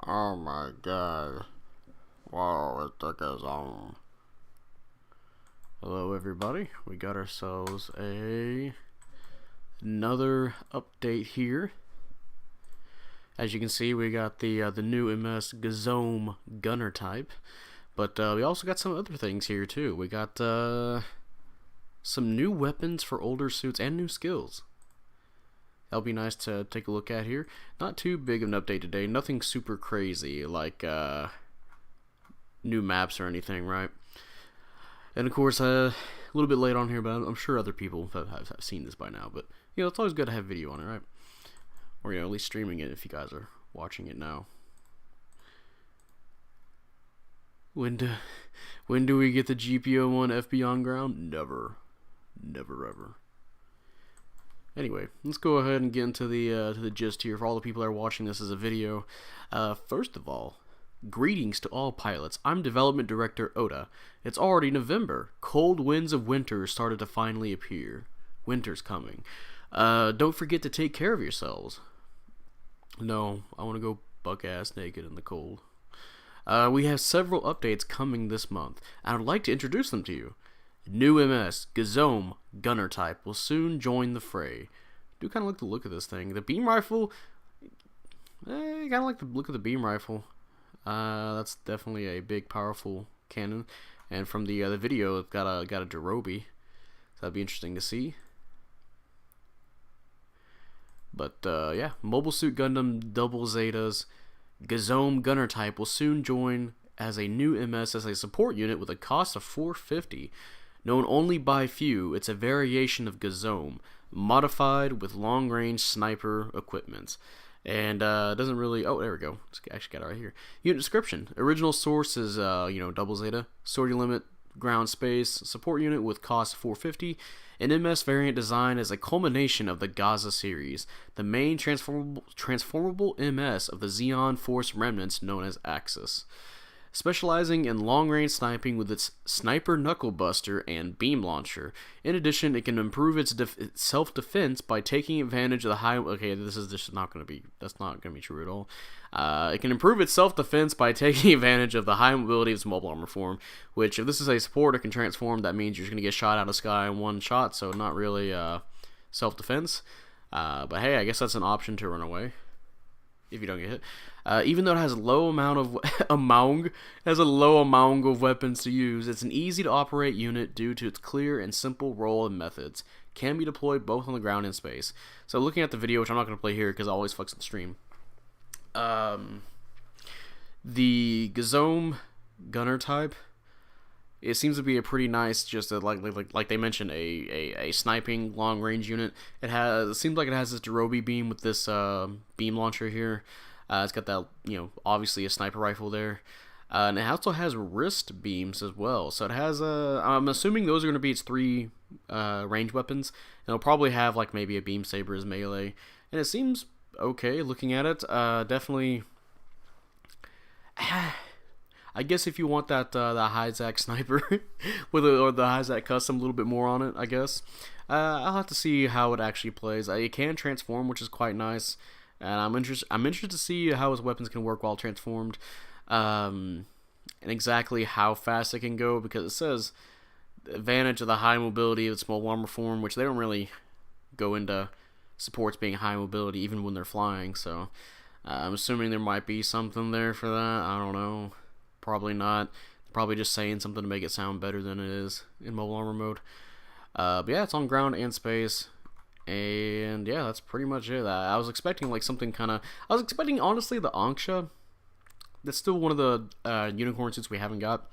Oh my god. Wow, it's the Ga-Zowmn. Hello everybody. We got ourselves another update here. As you can see, we got the new MS Ga-Zowmn gunner type. But we also got some other things here too. We got some new weapons for older suits and new skills. That'll be nice to take a look at here. Not too big of an update today. Nothing super crazy like new maps or anything, right? And of course, a little bit late on here, but I'm sure other people have seen this by now. But you know, it's always good to have video on it, right? Or you know, at least streaming it if you guys are watching it now. When do we get the GBO2 FB on ground? Never, never ever. Anyway, let's go ahead and get into the gist here for all the people that are watching this as a video. First of all, greetings to all pilots. I'm Development Director Oda. It's already November. Cold winds of winter started to finally appear. Winter's coming. Don't forget to take care of yourselves. No, I want to go buck-ass naked in the cold. We have several updates coming this month. I would like to introduce them to you. New MS, Ga-Zowmn, gunner type, will soon join the fray. Do kind of like the look of this thing. The beam rifle, kind of like the look of the beam rifle. That's definitely a big, powerful cannon. And from the video, it's got a Derobi. So that'd be interesting to see. But yeah, Mobile Suit Gundam Double Zetas, Ga-Zowmn gunner type will soon join as a new MS as a support unit with a cost of $450. Known only by few, it's a variation of Ga-Zowmn, modified with long-range sniper equipment. And it doesn't really... Oh, there we go. It's actually got it right here. Unit description. Original source is, Double Zeta. Sortie limit, ground space. Support unit with cost $450. An MS variant design is a culmination of the Gaza series, the main transformable MS of the Zeon Force remnants known as Axis. Specializing in long-range sniping with its Sniper Knuckle Buster and Beam Launcher. In addition, it can improve its self-defense by taking advantage of the high... Okay, this is not going to be... That's not going to be true at all. It can improve its self-defense by taking advantage of the high mobility of its mobile armor form, which, if this is a support, it can transform. That means you're just going to get shot out of the sky in one shot, so not really self-defense. But hey, I guess that's an option to run away if you don't get hit. Even though it has a low amount of of weapons to use, it's an easy to operate unit due to its clear and simple role and methods. Can be deployed both on the ground and space. So looking at the video, which I'm not going to play here because I always fucks the stream. The Ga-Zowmn gunner type, it seems to be a pretty nice, just like they mentioned, a sniping long range unit. It seems like it has this Derobi beam with this beam launcher here. It's got that, obviously a sniper rifle there, and it also has wrist beams as well. So it has I'm assuming those are going to be its 3 range weapons, and it'll probably have like maybe a beam saber as melee. And it seems okay looking at it. Definitely. I guess if you want that the Hyzak sniper or the Hyzak custom a little bit more on it, I guess. I'll have to see how it actually plays. It can transform, which is quite nice, and I'm interested to see how his weapons can work while transformed, and exactly how fast it can go, because it says the advantage of the high mobility of its small armor form, which they don't really go into supports being high mobility even when they're flying. So I'm assuming there might be something there for that. I don't know. Probably not. Probably just saying something to make it sound better than it is in mobile armor mode. But yeah, it's on ground and space. And yeah, that's pretty much it. I was expecting like something kind of... I was expecting, honestly, the Anksha. That's still one of the unicorn suits we haven't got.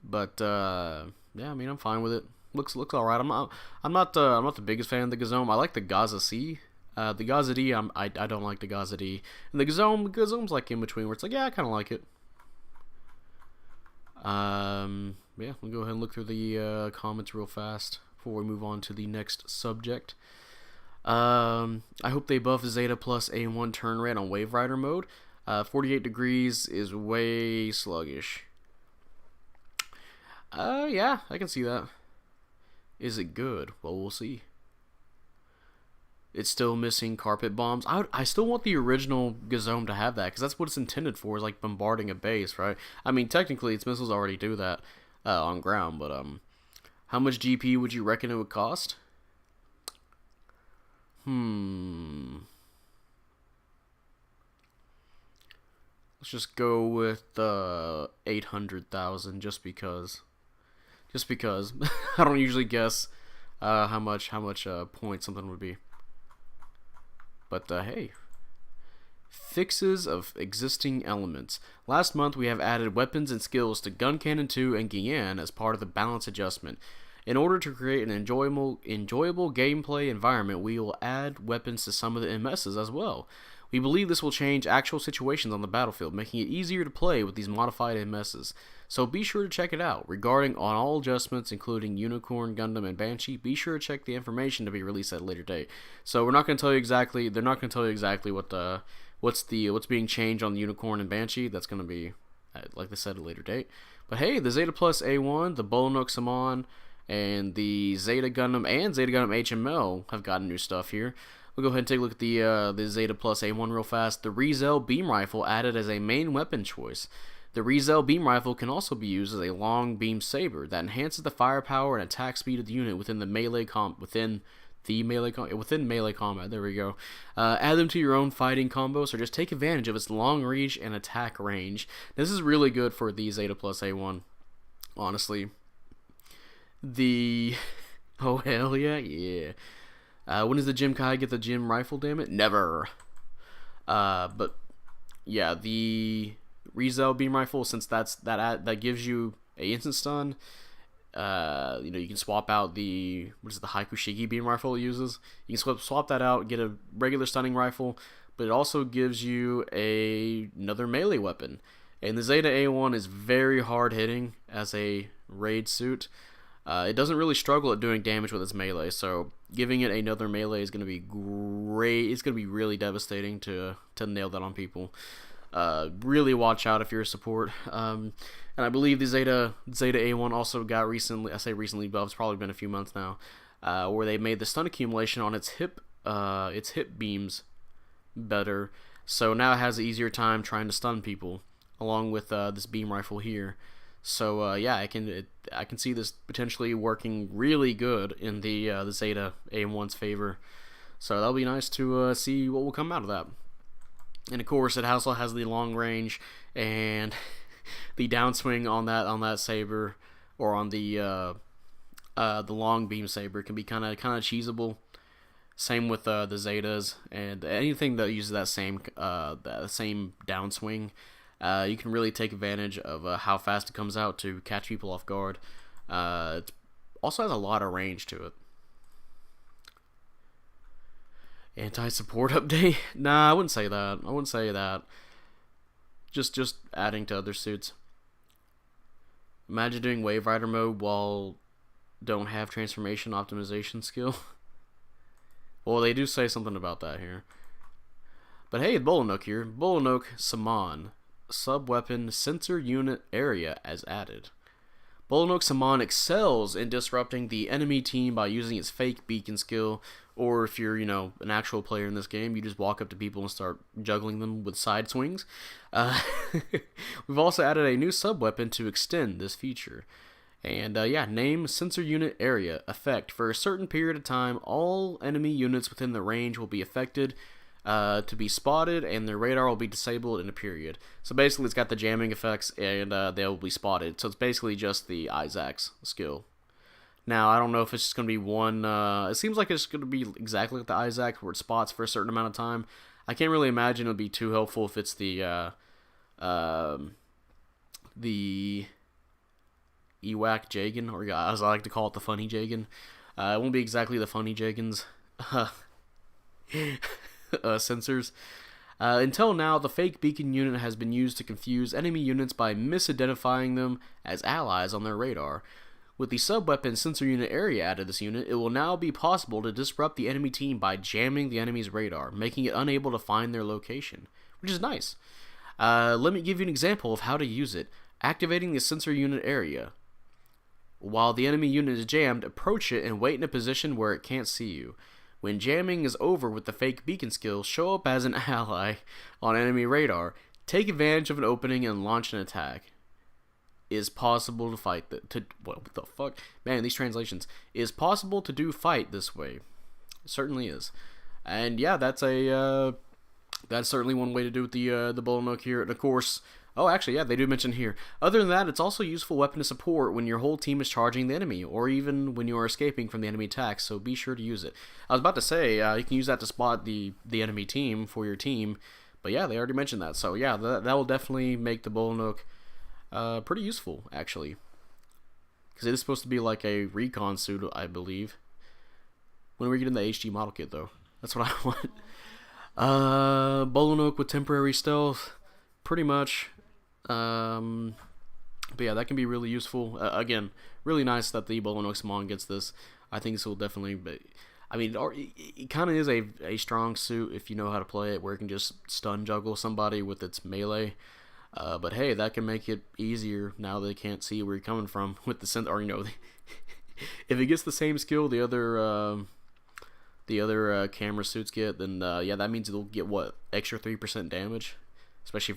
But yeah, I mean, I'm fine with it. Looks alright. I'm not the biggest fan of the Ga-Zowmn. I like the Gaza C. The Gaza D, I don't like the Gaza D. And the Ga-Zowmm's like in between, where it's like, yeah, I kind of like it. Yeah, we'll go ahead and look through the comments real fast before we move on to the next subject. I hope they buff Zeta plus A1 turn rate on Wave Rider mode. 48 degrees is way sluggish. Yeah, I can see that. Is it good? Well, we'll see. it's still missing carpet bombs. I still want the original Ga-Zowmn to have that, because that's what it's intended for, is like bombarding a base, right? I mean, technically, its missiles already do that on ground, but how much GP would you reckon it would cost? Let's just go with 800,000, just because. Just because I don't usually guess how much points something would be. But hey, fixes of existing elements. Last month we have added weapons and skills to Gun Cannon 2 and Ga-Zowmn as part of the balance adjustment. In order to create an enjoyable gameplay environment, we will add weapons to some of the MSs as well. We believe this will change actual situations on the battlefield, making it easier to play with these modified MSs. So be sure to check it out. Regarding on all adjustments, including Unicorn, Gundam, and Banshee, be sure to check the information to be released at a later date. So we're not going to tell you exactly. They're not going to tell you exactly what's being changed on the Unicorn and Banshee. That's going to be, like they said, at a later date. But hey, the Zeta Plus A1, the Ga-Zowmn, and the Zeta Gundam and Zeta Gundam HML have gotten new stuff here. We'll go ahead and take a look at the Zeta Plus A1 real fast. The Rizel beam rifle added as a main weapon choice. The Rizel beam rifle can also be used as a long beam saber that enhances the firepower and attack speed of the unit within melee combat. There we go. Add them to your own fighting combos, or just take advantage of its long reach and attack range. This is really good for the Zeta Plus A1, honestly. Oh hell yeah. When does the Jim Kai get the Jim rifle, damn it? Never. But yeah, the Rizel beam rifle, since that gives you a instant stun, you can swap out the Haikushiki beam rifle it uses. You can swap that out, get a regular stunning rifle, but it also gives you another melee weapon. And the Zeta A1 is very hard hitting as a raid suit. It doesn't really struggle at doing damage with its melee, so giving it another melee is going to be great. It's going to be really devastating to nail that on people. Really watch out if you're a support. And I believe the Zeta A1 also got recently, I say recently, but it's probably been a few months now, where they made the stun accumulation on its hip beams better, so now it has an easier time trying to stun people, along with this beam rifle here. So yeah, I can see this potentially working really good in the Zeta A1's favor. So that'll be nice to see what will come out of that. And of course, it also has the long range and the downswing on that saber, or on the long beam saber, can be kind of cheesable. Same with the Zetas, and anything that uses that same downswing. You can really take advantage of how fast it comes out to catch people off guard. It also has a lot of range to it. Anti-support update? Nah, I wouldn't say that. Just adding to other suits. Imagine doing Wave Rider mode while don't have transformation optimization skill. Well, they do say something about that here. But hey, Bolanook here. Ga-Zowmn. Sub-weapon sensor unit area as added. Ga-Zowmn excels in disrupting the enemy team by using its fake beacon skill, or if you're, an actual player in this game, you just walk up to people and start juggling them with side swings. We've also added a new sub-weapon to extend this feature. And yeah, name sensor unit area effect. For a certain period of time, all enemy units within the range will be affected to be spotted, and their radar will be disabled in a period. So basically, it's got the jamming effects, and they'll be spotted. So it's basically just the Isaac's skill. Now, I don't know if it's just going to be one. It seems like it's going to be exactly like the Isaac, where it spots for a certain amount of time. I can't really imagine it would be too helpful if it's the Ewak Jagan, or as I like to call it, the Funny Jagan. It won't be exactly the Funny Jagan's sensors. Until now, the fake beacon unit has been used to confuse enemy units by misidentifying them as allies on their radar. With the sub-weapon sensor unit area added to this unit, it will now be possible to disrupt the enemy team by jamming the enemy's radar, making it unable to find their location, which is nice. Let me give you an example of how to use it. Activating the sensor unit area. While the enemy unit is jammed, approach it and wait in a position where it can't see you. When jamming is over with the fake beacon skill, show up as an ally on enemy radar. Take advantage of an opening and launch an attack. Is possible to fight what the fuck? Man, these translations. Is possible to do fight this way. It certainly is. And yeah, that's certainly one way to do it, the Bolonok here. And of course, oh, actually, yeah, they do mention here. Other than that, it's also a useful weapon to support when your whole team is charging the enemy, or even when you are escaping from the enemy attacks, so be sure to use it. I was about to say, you can use that to spot the enemy team for your team, but yeah, they already mentioned that. So yeah, that will definitely make the Bolonok pretty useful, actually. Because it is supposed to be like a recon suit, I believe. When are we getting the HG model kit, though? That's what I want. Bolonok with temporary stealth, pretty much. But yeah, that can be really useful. Again, really nice that the Bolonok gets this. I think this will definitely be, I mean, it kind of is a strong suit if you know how to play it, where it can just stun juggle somebody with its melee. But hey, that can make it easier now they can't see where you're coming from with the synth, or if it gets the same skill the other camera suits get, then yeah, that means it'll get what, extra 3% damage, especially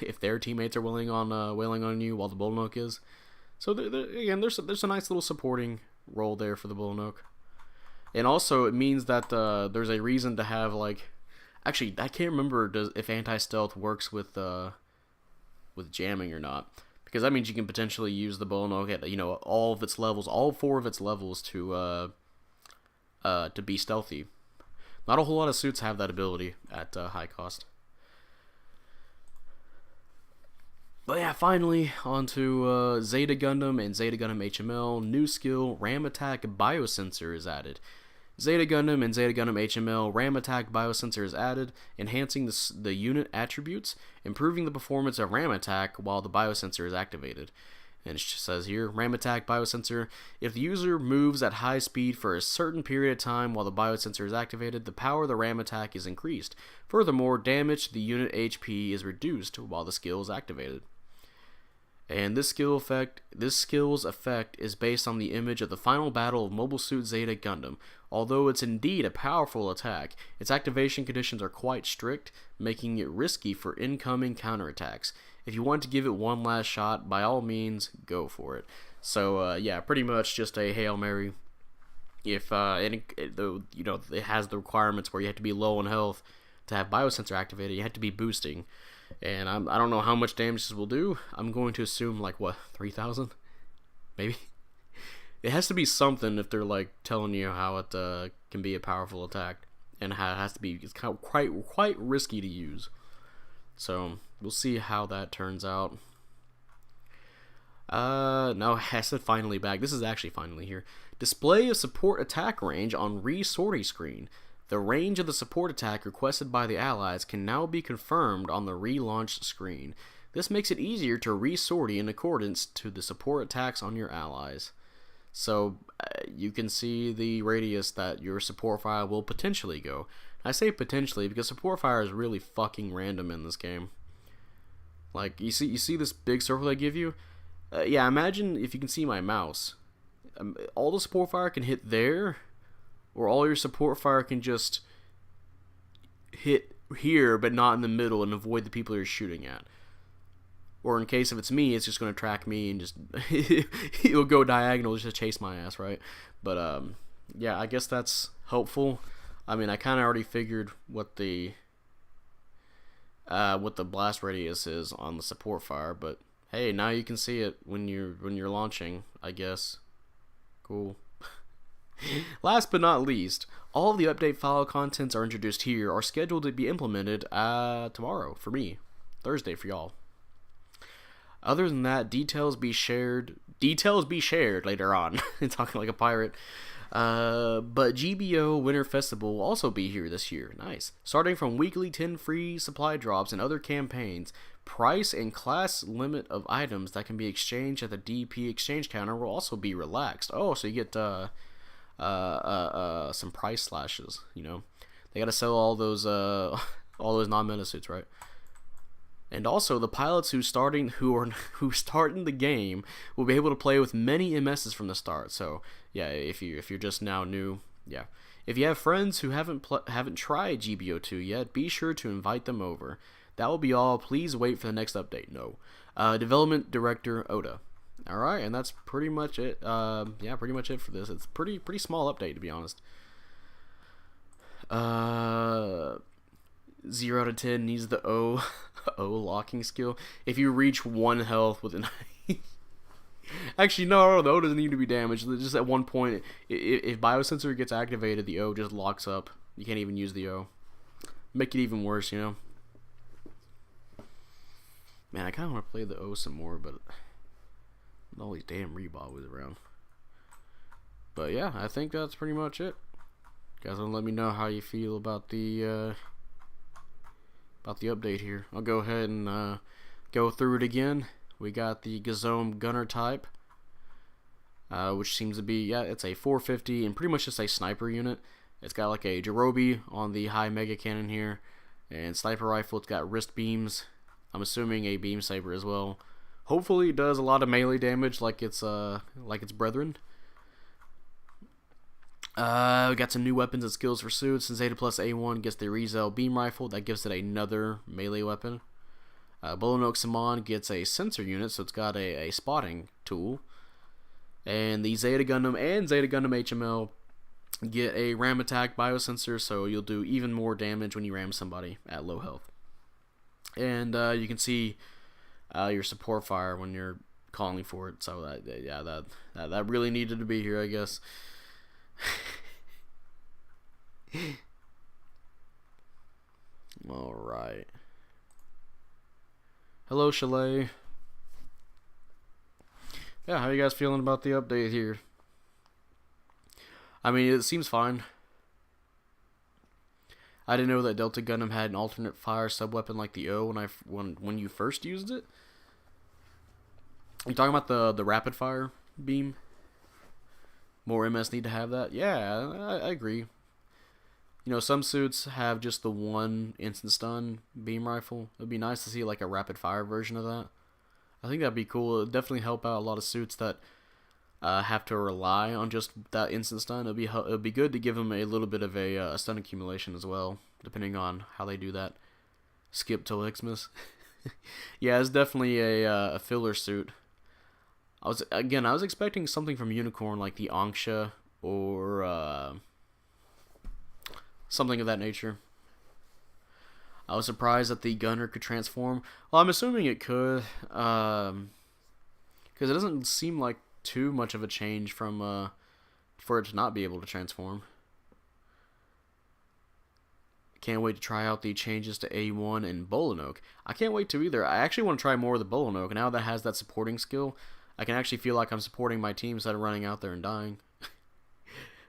if their teammates are wailing on you while the Bolonok is. So again, there's a nice little supporting role there for the Bolonok, and also it means that there's a reason to have, like, actually I can't remember if anti-stealth works with jamming or not, because that means you can potentially use the Bolonok at all of its levels, all 4 of its levels to be stealthy. Not a whole lot of suits have that ability at high cost. But yeah, finally onto Zeta Gundam and Zeta Gundam HML. New skill, Ram Attack Biosensor is added. Zeta Gundam and Zeta Gundam HML Ram Attack Biosensor is added, enhancing the unit attributes, improving the performance of Ram Attack while the biosensor is activated. And it says here, Ram Attack Biosensor. If the user moves at high speed for a certain period of time while the biosensor is activated, the power of the Ram Attack is increased. Furthermore, damage to the unit HP is reduced while the skill is activated. And this skill's effect is based on the image of the final battle of Mobile Suit Zeta Gundam. Although it's indeed a powerful attack, its activation conditions are quite strict, making it risky for incoming counterattacks. If you want to give it one last shot, by all means, go for it. So yeah, pretty much just a Hail Mary. If it has the requirements where you have to be low on health to have biosensor activated, you have to be boosting. And I don't know how much damage this will do. I'm going to assume, like, what, 3,000? Maybe? It has to be something if they're, like, telling you how it can be a powerful attack. And how it has to be, it's kind of quite risky to use. So, we'll see how that turns out. No, I said finally back. This is actually finally here. Display of support attack range on re-sortie screen. The range of the support attack requested by the allies can now be confirmed on the relaunched screen. This makes it easier to re-sortie in accordance to the support attacks on your allies. So you can see the radius that your support fire will potentially go. I say potentially because support fire is really fucking random in this game. Like, you see this big circle they give you? Yeah, imagine if you can see my mouse. All the support fire can hit there, or all your support fire can just hit here, but not in the middle, and avoid the people you're shooting at. Or in case if it's me, it's just going to track me and just it'll go diagonal just to chase my ass, right? But yeah, I guess that's helpful. I mean, I kind of already figured what the blast radius is on the support fire, but hey, now you can see it when you're launching, I guess. Cool. Last but not least, all of the update file contents are introduced here are scheduled to be implemented tomorrow for me, Thursday for y'all. Other than that, details be shared later on. Talking like a pirate. But GBO Winter Festival will also be here this year. Nice. Starting from weekly 10 free supply drops and other campaigns, price and class limit of items that can be exchanged at the DP exchange counter will also be relaxed. Oh, so you get some price slashes, you know. They gotta sell all those non-meta suits, right? And also the pilots who start in the game will be able to play with many MSs from the start. So yeah, if you're just now new, yeah. If you have friends who haven't tried GBO2 yet, be sure to invite them over. That will be all. Please wait for the next update. No. Development Director Oda. Alright, and that's pretty much it. Yeah, pretty much it for this. It's pretty small update, to be honest. 0 out of 10 needs the O locking skill. If you reach 1 health with an actually, no, the O doesn't need to be damaged. Just at one point, if Biosensor gets activated, the O just locks up. You can't even use the O. Make it even worse, you know? Man, I kind of want to play the O some more, but all these damn Reebok around. But yeah, I think that's pretty much it. You guys want to let me know how you feel about the update here. I'll go ahead and go through it again. We got the Ga-Zowmn gunner type, which seems to be, yeah, it's a 450 and pretty much just a sniper unit. It's got like a Jirobi on the high mega cannon here, and sniper rifle. It's got wrist beams. I'm assuming a beam saber as well. Hopefully it does a lot of melee damage like its brethren. We got some new weapons and skills for suits. And Zeta plus A1 gets the Rezel beam rifle. That gives it another melee weapon. Ga-Zowmn gets a sensor unit, so it's got a spotting tool. And the Zeta Gundam and Zeta Gundam HML get a ram attack biosensor, so you'll do even more damage when you ram somebody at low health. And you can see your support fire when you're calling for it. So that really needed to be here, I guess. All right. Hello, Chalet. Yeah, how you guys feeling about the update here? I mean, it seems fine. I didn't know that Delta Gundam had an alternate fire subweapon like the O when you first used it. You talking about the rapid fire beam? More MS need to have that? Yeah, I agree. You know, some suits have just the one instant stun beam rifle. It'd be nice to see like a rapid fire version of that. I think that'd be cool. It'd definitely help out a lot of suits that have to rely on just that instant stun. It'd be good to give them a little bit of a stun accumulation as well, depending on how they do that. Skip till Xmas. Yeah, it's definitely a filler suit. I was expecting something from Unicorn like the Anksha or something of that nature. I was surprised that the gunner could transform. Well, I'm assuming it could, because it doesn't seem like too much of a change from for it to not be able to transform. Can't wait to try out the changes to A1 and Bolinoke. I can't wait to either. I actually want to try more of the Bolinoke. Now that it has that supporting skill, I can actually feel like I'm supporting my team instead of running out there and dying.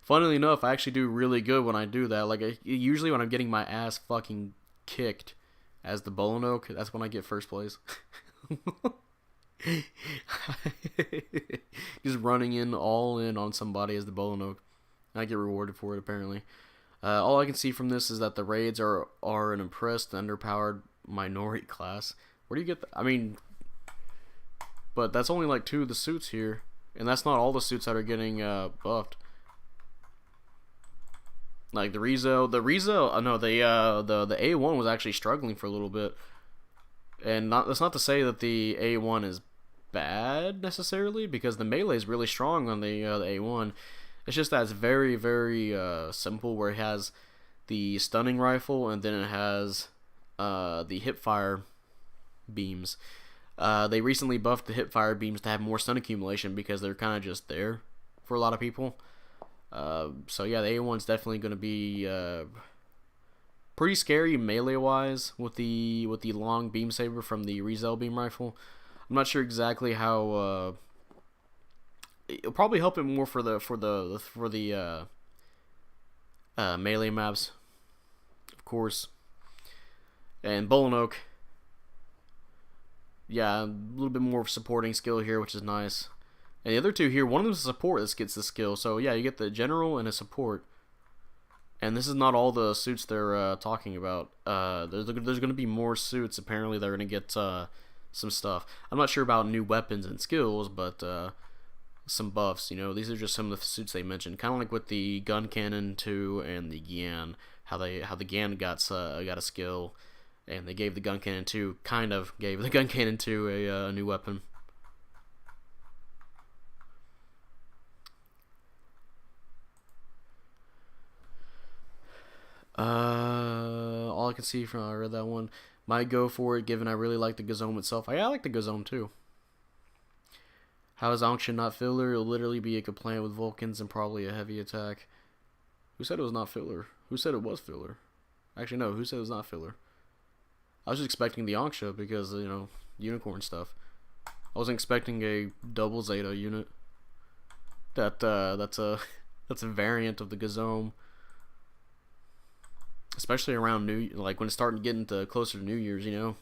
Funnily enough, I actually do really good when I do that. Like, usually when I'm getting my ass fucking kicked as the Bolinoke, that's when I get first place. Just running in all in on somebody as the Bolinoke. I get rewarded for it, apparently. All I can see from this is that the raids are an impressed, underpowered minority class. Where do you get I mean, but that's only like 2 of the suits here, and that's not all the suits that are getting buffed. Like the Rezo, no, the A1 was actually struggling for a little bit, and that's not to say that the A1 is bad necessarily, because the melee is really strong on the A1. It's just that it's very, very simple, where it has the stunning rifle and then it has the hipfire beams. They recently buffed the hipfire beams to have more stun accumulation because they're kind of just there for a lot of people. So yeah, the A1's definitely going to be pretty scary melee-wise with the long beam saber from the Rezel beam rifle. I'm not sure exactly how. It'll probably help it more for the melee maps, of course. And Bolinoke, yeah, a little bit more supporting skill here, which is nice. And the other 2 here, one of them is a support that gets the skill. So yeah, you get the general and a support. And this is not all the suits they're talking about. There's going to be more suits apparently that are going to get some stuff. I'm not sure about new weapons and skills, but some buffs. You know, these are just some of the suits they mentioned, kind of like with the gun cannon 2 and the Gan, how the Gan got a skill, and they gave the gun cannon 2 gave the gun cannon 2 a new weapon. All I can see from I read that one. Might go for it, given I really like the Ga-Zowmn itself. I like the Ga-Zowmn too. How is Ankh not filler? It'll literally be a complaint with Vulcans and probably a heavy attack. Who said it was not filler? Who said it was filler? Actually, no. Who said it was not filler? I was just expecting the Anksha because, you know, unicorn stuff. I wasn't expecting a double Zeta unit. That's a variant of the Ga-Zowmn. Especially around like when it's starting to get into closer to New Year's, you know.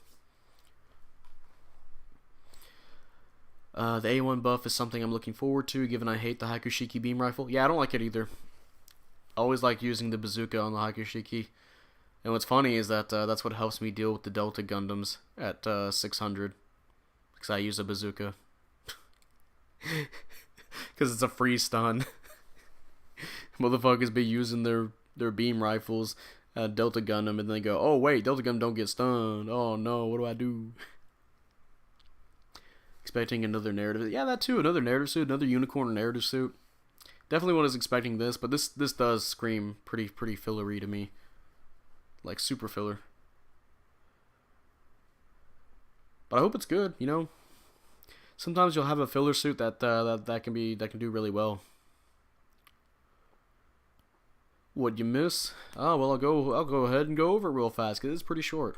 The A1 buff is something I'm looking forward to, given I hate the Hakushiki beam rifle. Yeah, I don't like it either. I always like using the bazooka on the Hakushiki. And what's funny is that that's what helps me deal with the Delta Gundams at 600. Because I use a bazooka. Because it's a free stun. Motherfuckers be using their beam rifles Delta Gundam, and then they go, oh wait, Delta Gundam don't get stunned. Oh no, what do I do? Expecting another narrative. Yeah, that too. Another narrative suit, another unicorn narrative suit. Definitely was expecting this, but this does scream pretty fillery to me. Like super filler. But I hope it's good, you know. Sometimes you'll have a filler suit that can do really well. What'd you miss? Oh well, I'll go ahead and go over it real fast because it's pretty short.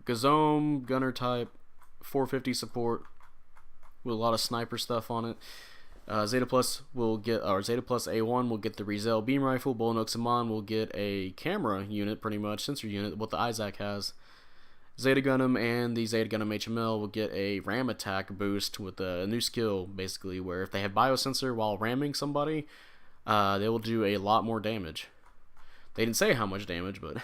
Ga-Zowmn gunner type, 450 support with a lot of sniper stuff on it. Zeta Plus A1 will get the Rizel beam rifle. Ga-Zowmn will get a camera unit, pretty much sensor unit, what the Isaac has. Zeta Gundam and the Zeta Gundam HML will get a ram attack boost with a new skill, basically, where if they have biosensor while ramming somebody, they will do a lot more damage. They didn't say how much damage, but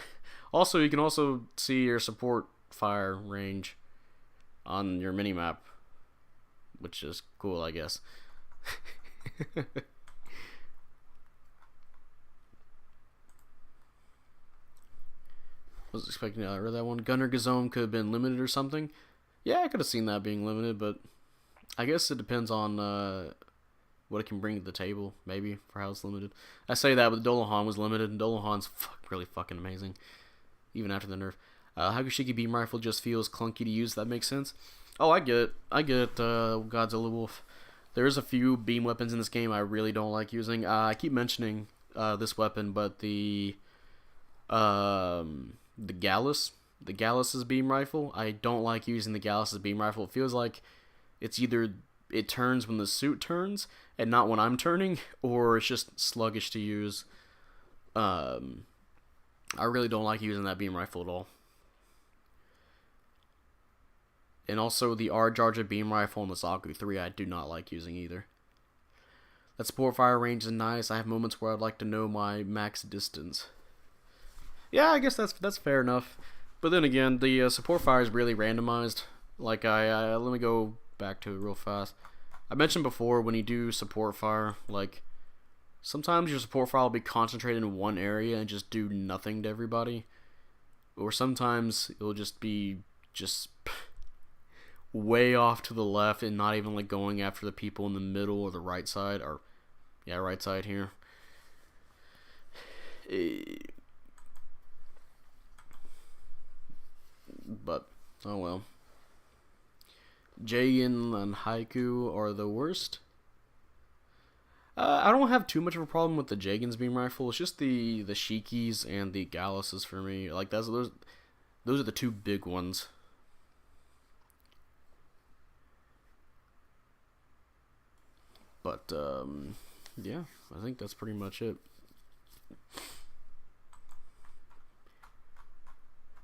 also you can also see your support fire range on your minimap, which is cool, I guess. Was expecting I read that one. Gunner Ga-Zowmn could have been limited or something. Yeah, I could have seen that being limited, but I guess it depends on what it can bring to the table, maybe, for how it's limited. I say that, but Dolohan was limited, and Dolohan's really fucking amazing, even after the nerf. Hakushiki beam rifle just feels clunky to use. That makes sense. Oh, I get it. Godzilla Wolf. There's a few beam weapons in this game I really don't like using. I keep mentioning this weapon, but the Gallus' beam rifle, I don't like using the Gallus' beam rifle. It feels like it's either it turns when the suit turns and not when I'm turning, or it's just sluggish to use. I really don't like using that beam rifle at all. And also the R-Jarja beam rifle and the Zaku 3 I do not like using either. That support fire range is nice. I have moments where I'd like to know my max distance. Yeah, I guess that's fair enough. But then again, the support fire is really randomized. Like let me go back to it real fast. I mentioned before, when you do support fire, like sometimes your support fire will be concentrated in one area and just do nothing to everybody, or sometimes it'll just be way off to the left and not even like going after the people in the middle or the right side, or yeah, right side here. But oh well. Jagan and Haiku are the worst. I don't have too much of a problem with the Jagan's beam rifle. It's just the Shikis and the Galluses for me. Like those are the two big ones. But yeah, I think that's pretty much it.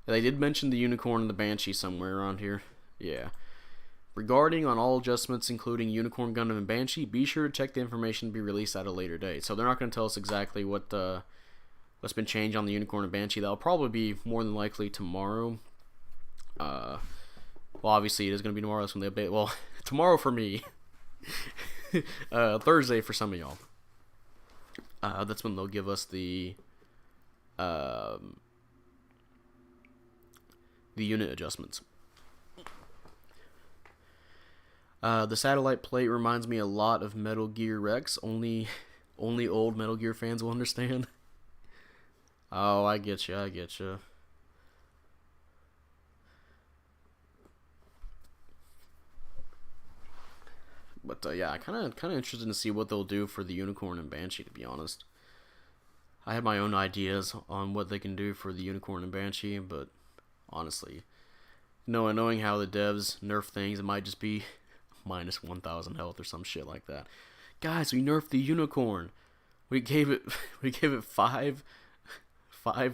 They did mention the Unicorn and the Banshee somewhere around here. Yeah. Regarding on all adjustments, including Unicorn, Gundam, and Banshee, be sure to check the information to be released at a later date. So they're not going to tell us exactly what's been changed on the Unicorn and Banshee. That'll probably be more than likely tomorrow. Well, obviously it is going to be tomorrow. That's when they tomorrow for me. Thursday for some of y'all. That's when they'll give us the unit adjustments. The satellite plate reminds me a lot of Metal Gear Rex. Only old Metal Gear fans will understand. Oh, I get you. But yeah, I kind of interested to see what they'll do for the Unicorn and Banshee. To be honest, I have my own ideas on what they can do for the Unicorn and Banshee, but honestly, knowing how the devs nerf things, it might just be minus 1,000 health or some shit like that. Guys, we nerfed the Unicorn. We gave it five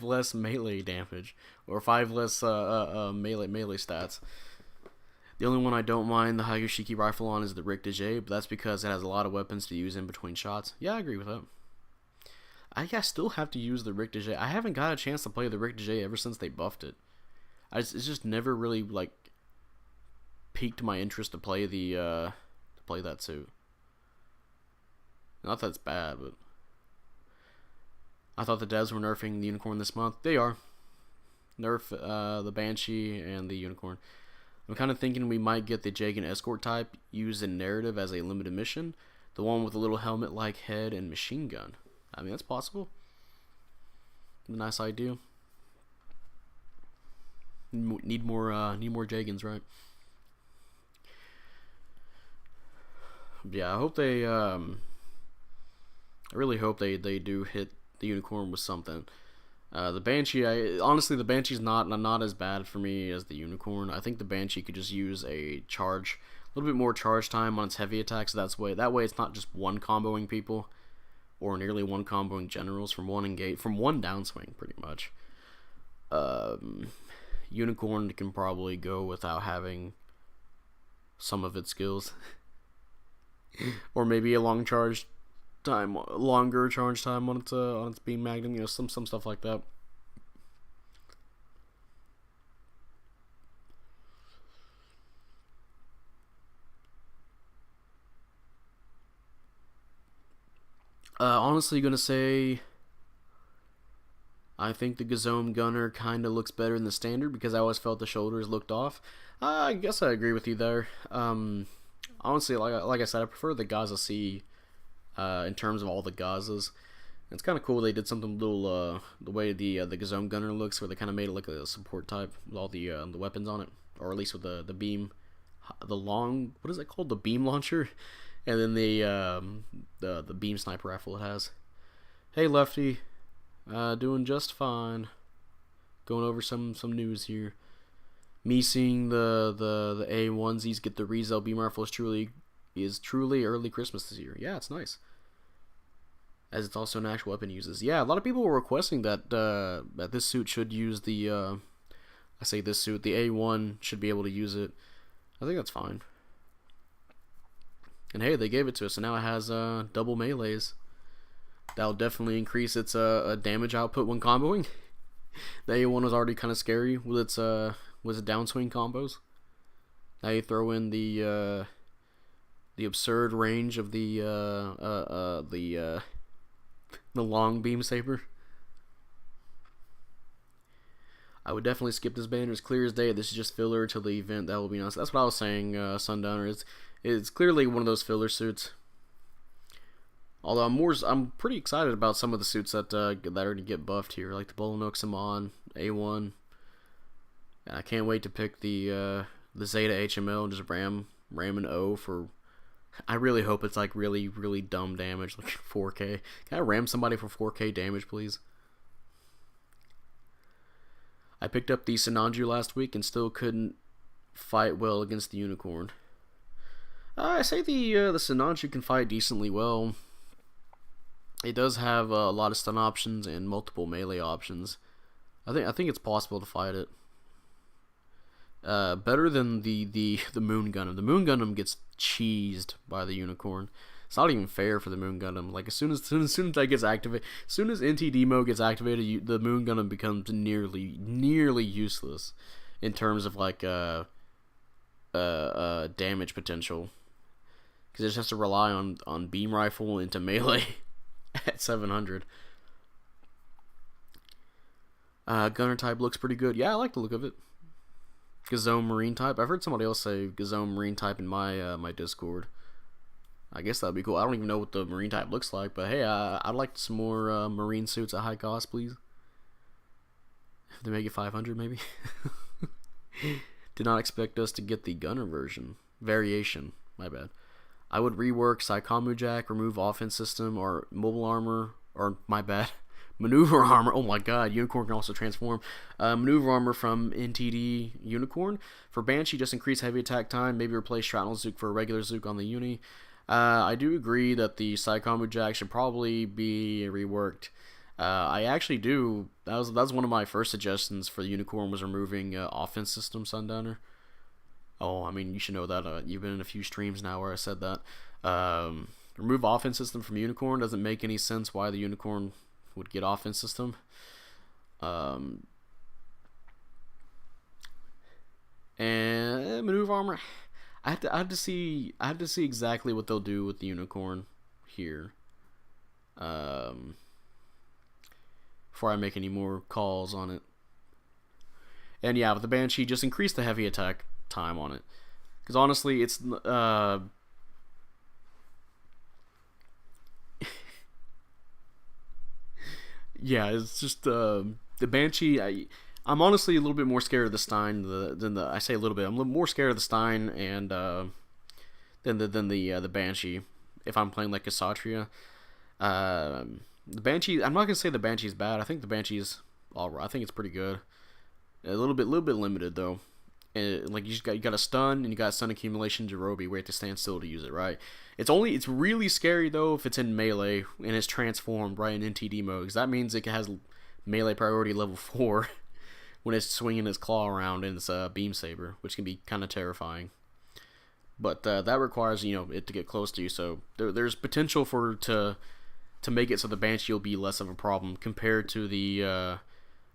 less melee damage, or 5 less melee stats. The only one I don't mind the Hayoshiki rifle on is the Rick DJ, but that's because it has a lot of weapons to use in between shots. Yeah, I agree with that. I still have to use the Rick DJ. I haven't got a chance to play the Rick DJ ever since they buffed it. It's just never really like piqued my interest to play that suit. Not that it's bad, but I thought the devs were nerfing the Unicorn this month. They are. Nerf the Banshee and the Unicorn. I'm kind of thinking we might get the Jagan Escort type used in narrative as a limited mission. The one with a little helmet-like head and machine gun. I mean, that's possible. A nice idea. Need more Jagans, right? Yeah, I hope they. I really hope they do hit the Unicorn with something. The Banshee, honestly, the Banshee's not as bad for me as the Unicorn. I think the Banshee could just use a little bit more charge time on its heavy attacks. So that way it's not just one comboing people, or nearly one comboing generals from one downswing, pretty much. Unicorn can probably go without having some of its skills, or maybe a longer charge time on its beam magnum, some stuff like that. Honestly, gonna say I think the Ga-Zowmn gunner kind of looks better in the standard because I always felt the shoulders looked off. I guess I agree with you there. Honestly, like I said, I prefer the Gaza C in terms of all the Gazas. It's kind of cool they did something little the way the Ga-Zowmn gunner looks, where they kind of made it like a support type with all the weapons on it, or at least with the beam, the long, what is it called, the beam launcher, and then the beam sniper rifle it has. Hey Lefty, doing just fine. Going over some news here. Me seeing the A1s get the Rizel beam rifle is truly early Christmas this year. Yeah, it's nice. As it's also an actual weapon uses. Yeah, a lot of people were requesting that this suit should use the the A1 should be able to use it. I think that's fine. And hey, they gave it to us, and now it has double melees. That'll definitely increase its damage output when comboing. The A1 was already kind of scary with its downswing combos. Now you throw in the absurd range of the long beam saber. I would definitely skip this banner. It's clear as day. This is just filler till the event. That will be nice. That's what I was saying, Sundowner. It's clearly one of those filler suits. Although I'm pretty excited about some of the suits that are going to get buffed here, like the Ga-Zowmn A1. And I can't wait to pick the Zeta HML and just ram an O for. I really hope it's like really, really dumb damage, like 4K. Can I ram somebody for 4K damage, please? I picked up the Sinanju last week and still couldn't fight well against the Unicorn. I say the Sinanju can fight decently well. It does have a lot of stun options and multiple melee options. I think it's possible to fight it. Better than the Moon Gundam. The Moon Gundam gets cheesed by the Unicorn. It's not even fair for the Moon Gundam. Like as soon as that gets activated, as soon as NTD mode gets activated, the Moon Gundam becomes nearly useless in terms of like damage potential. because it just has to rely on beam rifle into melee at 700. Gunner type looks pretty good. Yeah, I like the look of it. Ga-Zowmn Marine type. I've heard somebody else say Ga-Zowmn Marine type in my my Discord. I guess that'd be cool. I don't even know what the Marine type looks like, but hey, I'd like some more Marine suits at high cost, please. If they make it 500, maybe. Did not expect us to get the Gunner variation. My bad. I would rework Psychomu Jack, remove offense system or mobile armor, or my bad. Maneuver armor. Oh my god, Unicorn can also transform. Maneuver armor from NTD Unicorn. For Banshee, just increase heavy attack time. Maybe replace Shrapnel Zook for a regular Zook on the Uni. I do agree that the Psychomu Jack should probably be reworked. I actually do. That was one of my first suggestions for the Unicorn, was removing offense system Sundowner. Oh, I mean, you should know that. You've been in a few streams now where I said that. Remove offense system from Unicorn. Doesn't make any sense why the Unicorn would get offense system. And maneuver armor. I had to see exactly what they'll do with the Unicorn here. Before I make any more calls on it. And yeah, with the Banshee, just increase the heavy attack time on it. Because honestly, it's yeah, it's just the Banshee. I'm honestly a little bit more scared of the Stein than the. I say a little bit. I'm a little more scared of the Stein and than the Banshee. If I'm playing like Kshatriya, the Banshee. I'm not gonna say the Banshee's bad. I think the Banshee's all right. I think it's pretty good. A little bit limited though. And like you got a stun and you got stun accumulation Jirobi where you have to stand still to use it, right? It's really scary though if it's in melee and it's transformed right in NTD mode, because that means it has melee priority level 4 when it's swinging its claw around in its beam saber, which can be kind of terrifying. But that requires it to get close to you, so there's potential to make it so the Banshee will be less of a problem compared to the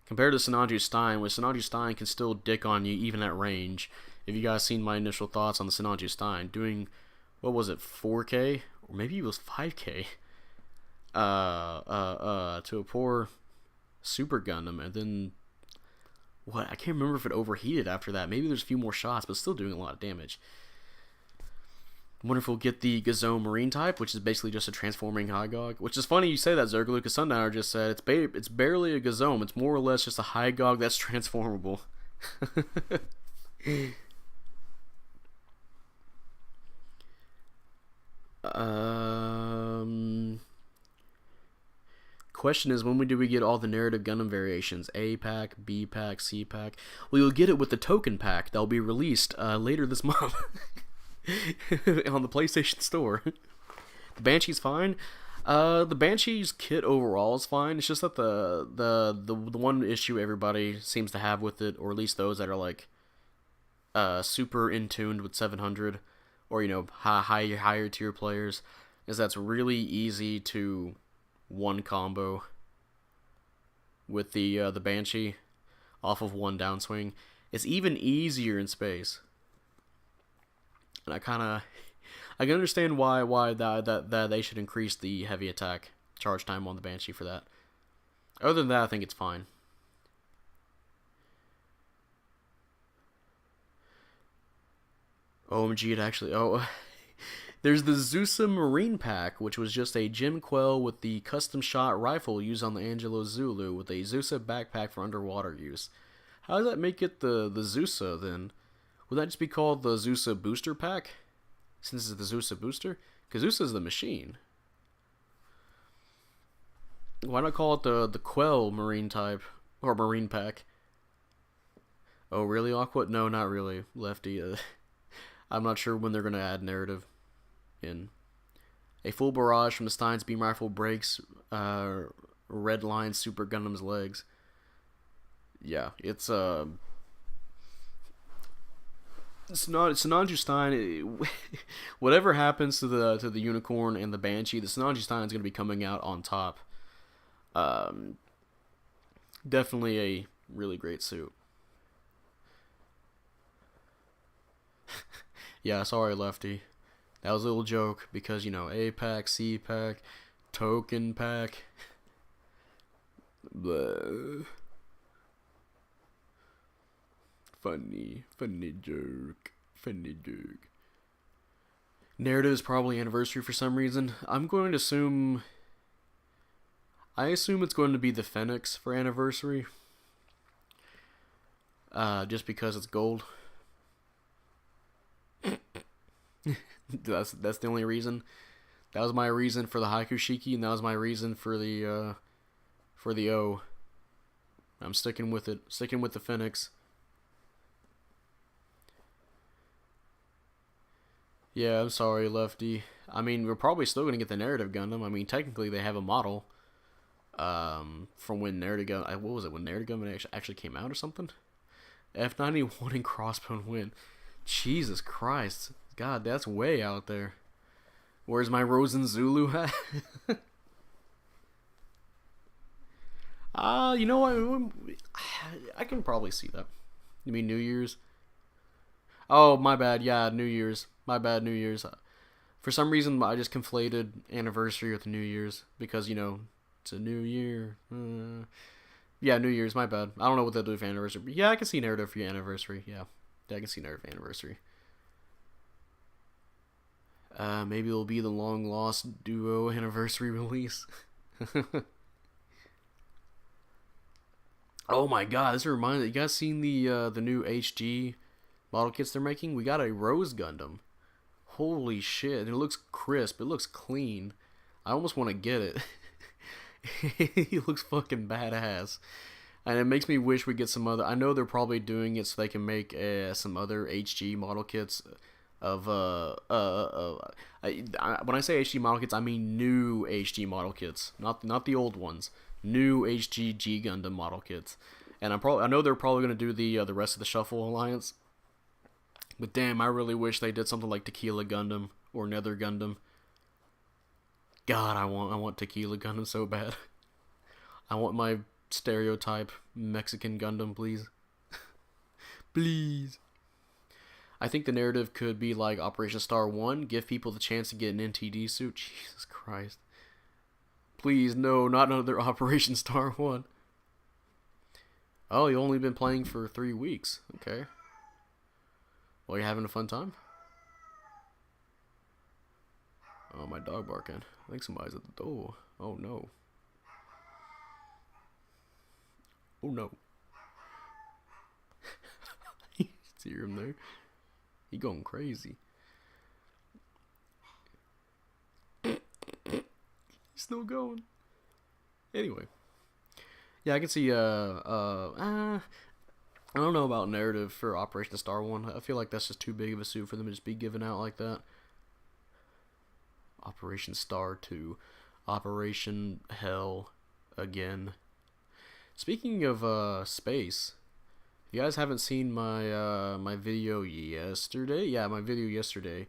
Sinanju Stein, where Sinanju Stein can still dick on you even at range. If you guys seen my initial thoughts on the Sinanju Stein, doing, what was it, 4K? Or maybe it was 5K. To a poor Super Gundam, and then, what, I can't remember if it overheated after that. Maybe there's a few more shots, but still doing a lot of damage. Wonder if we'll get the Ga-Zowmn Marine type, which is basically just a transforming Hygog. Which is funny you say that, Zergalu, because Sundowner just said it's barely a Ga-Zowmn. It's more or less just a Hygog that's transformable. Question is, when do we get all the narrative Gundam variations? A pack, B pack, C pack? Well, you'll get it with the token pack that'll be released later this month. On the PlayStation Store. The Banshee's fine. The Banshee's kit overall is fine. It's just that the one issue everybody seems to have with it, or at least those that are like super in tuned with 700, or higher tier players, is that's really easy to one combo with the Banshee off of one downswing. It's even easier in space. And I can understand why that they should increase the heavy attack charge time on the Banshee for that. Other than that, I think it's fine. OMG, it actually... Oh, there's the Zusa Marine Pack, which was just a Gem Quell with the custom shot rifle used on the Angelo Zulu with a Zusa backpack for underwater use. How does that make it the Zusa, then? Would that just be called the Zusa Booster Pack? Since it's the Zusa Booster? Because Zusa's the machine. Why not call it the Quell Marine type? Or Marine Pack? Oh, really, Aqua? No, not really, Lefty. I'm not sure when they're going to add narrative in. A full barrage from the Stein's beam rifle breaks Red Line Super Gundam's legs. Yeah, it's Sinanju Stein. Whatever happens to the Unicorn and the Banshee, the Sinanju Stein is going to be coming out on top. Definitely a really great suit. Yeah, sorry, Lefty. That was a little joke because, you know, A pack, C pack, token pack. Blah. Funny joke. Funny joke. Narrative is probably anniversary for some reason. I'm going to assume. I assume it's going to be the Phoenix for anniversary. Just because it's gold. That's the only reason. That was my reason for the Haiku Shiki, and that was my reason for the O. I'm sticking with it. Sticking with the Phoenix. Yeah, I'm sorry, Lefty. I mean, we're probably still gonna get the Narrative Gundam. I mean, technically they have a model. From when Narrative Gundam, what was it? When Narrative Gundam actually came out or something? F91 and Crossbone win. Jesus Christ, God, that's way out there. Where's my Rosen Zulu hat? You know what? I can probably see that. You mean New Year's? Oh, my bad. Yeah, New Year's. My bad, New Year's. For some reason, I just conflated anniversary with New Year's because, you know, it's a new year. Yeah, New Year's. My bad. I don't know what they'll do for anniversary. But yeah, I can see narrative for your anniversary. Yeah, I can see narrative for anniversary. Maybe it'll be the long lost duo anniversary release. Oh my God! This reminds me. You guys seen the new HG model kits they're making? We got a Rose Gundam. Holy shit! It looks crisp. It looks clean. I almost want to get it. He looks fucking badass. And it makes me wish we get some other. I know they're probably doing it so they can make some other HG model kits of when I say HG model kits, I mean new HG model kits, not the old ones. New HG G Gundam model kits. And I know they're probably gonna do the rest of the Shuffle Alliance. But damn, I really wish they did something like Tequila Gundam or Nether Gundam. God, I want Tequila Gundam so bad. I want my stereotype Mexican Gundam, please. Please. I think the narrative could be like Operation Star 1, give people the chance to get an NTD suit. Jesus Christ. Please, no, not another Operation Star 1. Oh, you only been playing for 3 weeks. Okay. Well, you having a fun time? Oh, my dog barking. I think somebody's at the door. Oh, no. Oh, no. You hear him there? He going crazy. He's still going. Anyway. Yeah, I can see, I don't know about narrative for Operation Star 1. I feel like that's just too big of a suit for them to just be given out like that. Operation Star 2. Operation Hell again. Speaking of space, if you guys haven't seen my my video yesterday, my video yesterday,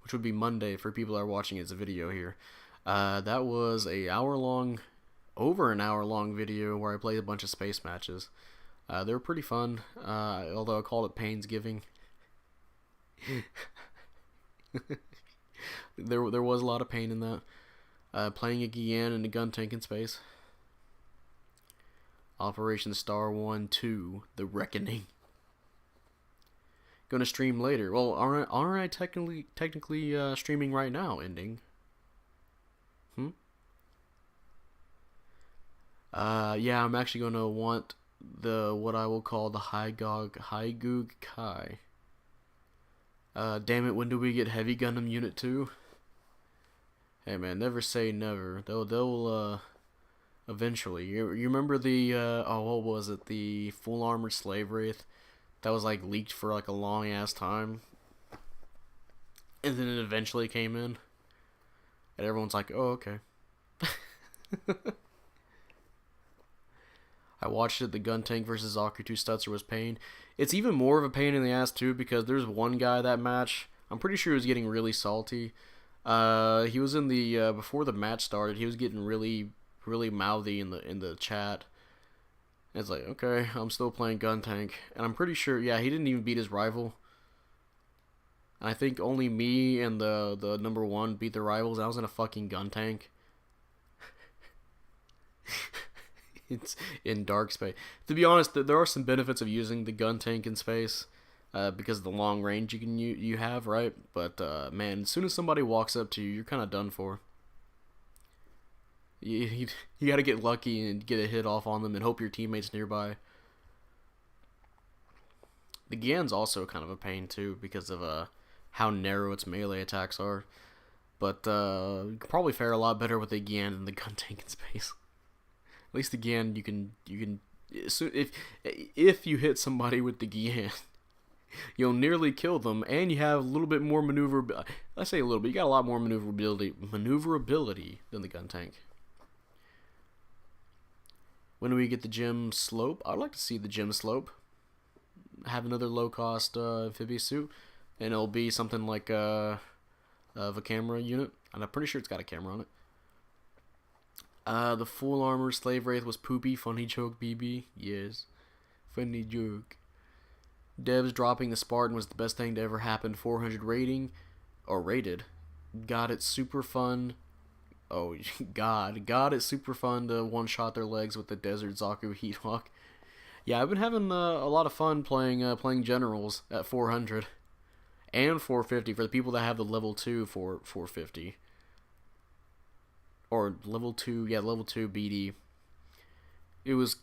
which would be Monday for people that are watching it as a video here. That was over an hour long video where I played a bunch of space matches. They were pretty fun, although I called it Painsgiving. There was a lot of pain in that. Playing a Guyane and a gun tank in space. Operation Star 1 2, The Reckoning. Gonna stream later. Well, aren't I technically streaming right now, ending? Yeah, I'm actually gonna want what I will call the Haigug Kai. Damn it, when do we get Heavy Gundam Unit 2? Hey man, never say never. They'll eventually. You remember the what was it? The Full Armored Slave Wraith that was like leaked for like a long ass time, and then it eventually came in, and everyone's like, oh okay. I watched it. The Gun Tank versus Akutu Stutzer was pain. It's even more of a pain in the ass too because there's one guy that match. I'm pretty sure he was getting really salty. He was in the before the match started. He was getting really mouthy in the chat. And it's like, okay, I'm still playing Gun Tank, and I'm pretty sure, yeah, he didn't even beat his rival. And I think only me and the number one beat the rivals. I was in a fucking gun tank. It's in dark space. To be honest, there are some benefits of using the gun tank in space, because of the long range you have, right? But man, as soon as somebody walks up to you, you're kind of done for. You got to get lucky and get a hit off on them and hope your teammates nearby. The Gian's also kind of a pain too because of how narrow its melee attacks are. But you can probably fare a lot better with the Gian than the gun tank in space. At least the Gian you can so if you hit somebody with the Gian, you'll nearly kill them, and you have a little bit more maneuverability. I say a little bit. You got a lot more maneuverability than the gun tank. When do we get the gym slope? I'd like to see the gym slope. Have another low-cost amphibious suit, and it'll be something like of a camera unit, and I'm pretty sure it's got a camera on it. The full armor slave wraith was poopy. Funny joke, BB. Yes, funny joke. Devs dropping the Spartan was the best thing to ever happen. 400 rating, or rated. Got it super fun. Oh God, it's super fun to one-shot their legs with the Desert Zaku Heathawk. Yeah, I've been having a lot of fun playing generals at 400 and 450 for the people that have the level 2 for 450 or level 2, yeah, level 2 BD. It was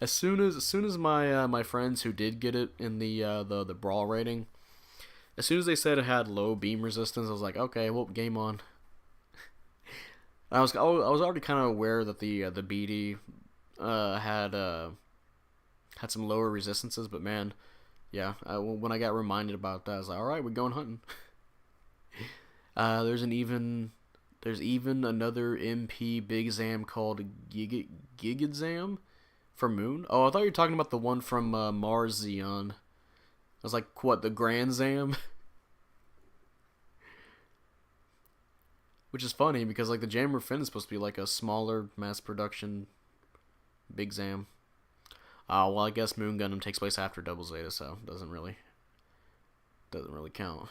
as soon as my friends who did get it in the brawl rating, as soon as they said it had low beam resistance, I was like, okay, well, game on. I was already kind of aware that the BD had some lower resistances, but man, yeah, when I got reminded about that, I was like, all right, we're going hunting. There's even another MP Big Zam called Ga-Zowmn for Moon. Oh, I thought you were talking about the one from Mars Xeon. I was like, what, the Grand Zam? Which is funny because like the Jammer Fin is supposed to be like a smaller mass production Big Zam. Well, I guess Moon Gundam takes place after Double Zeta, so doesn't really count.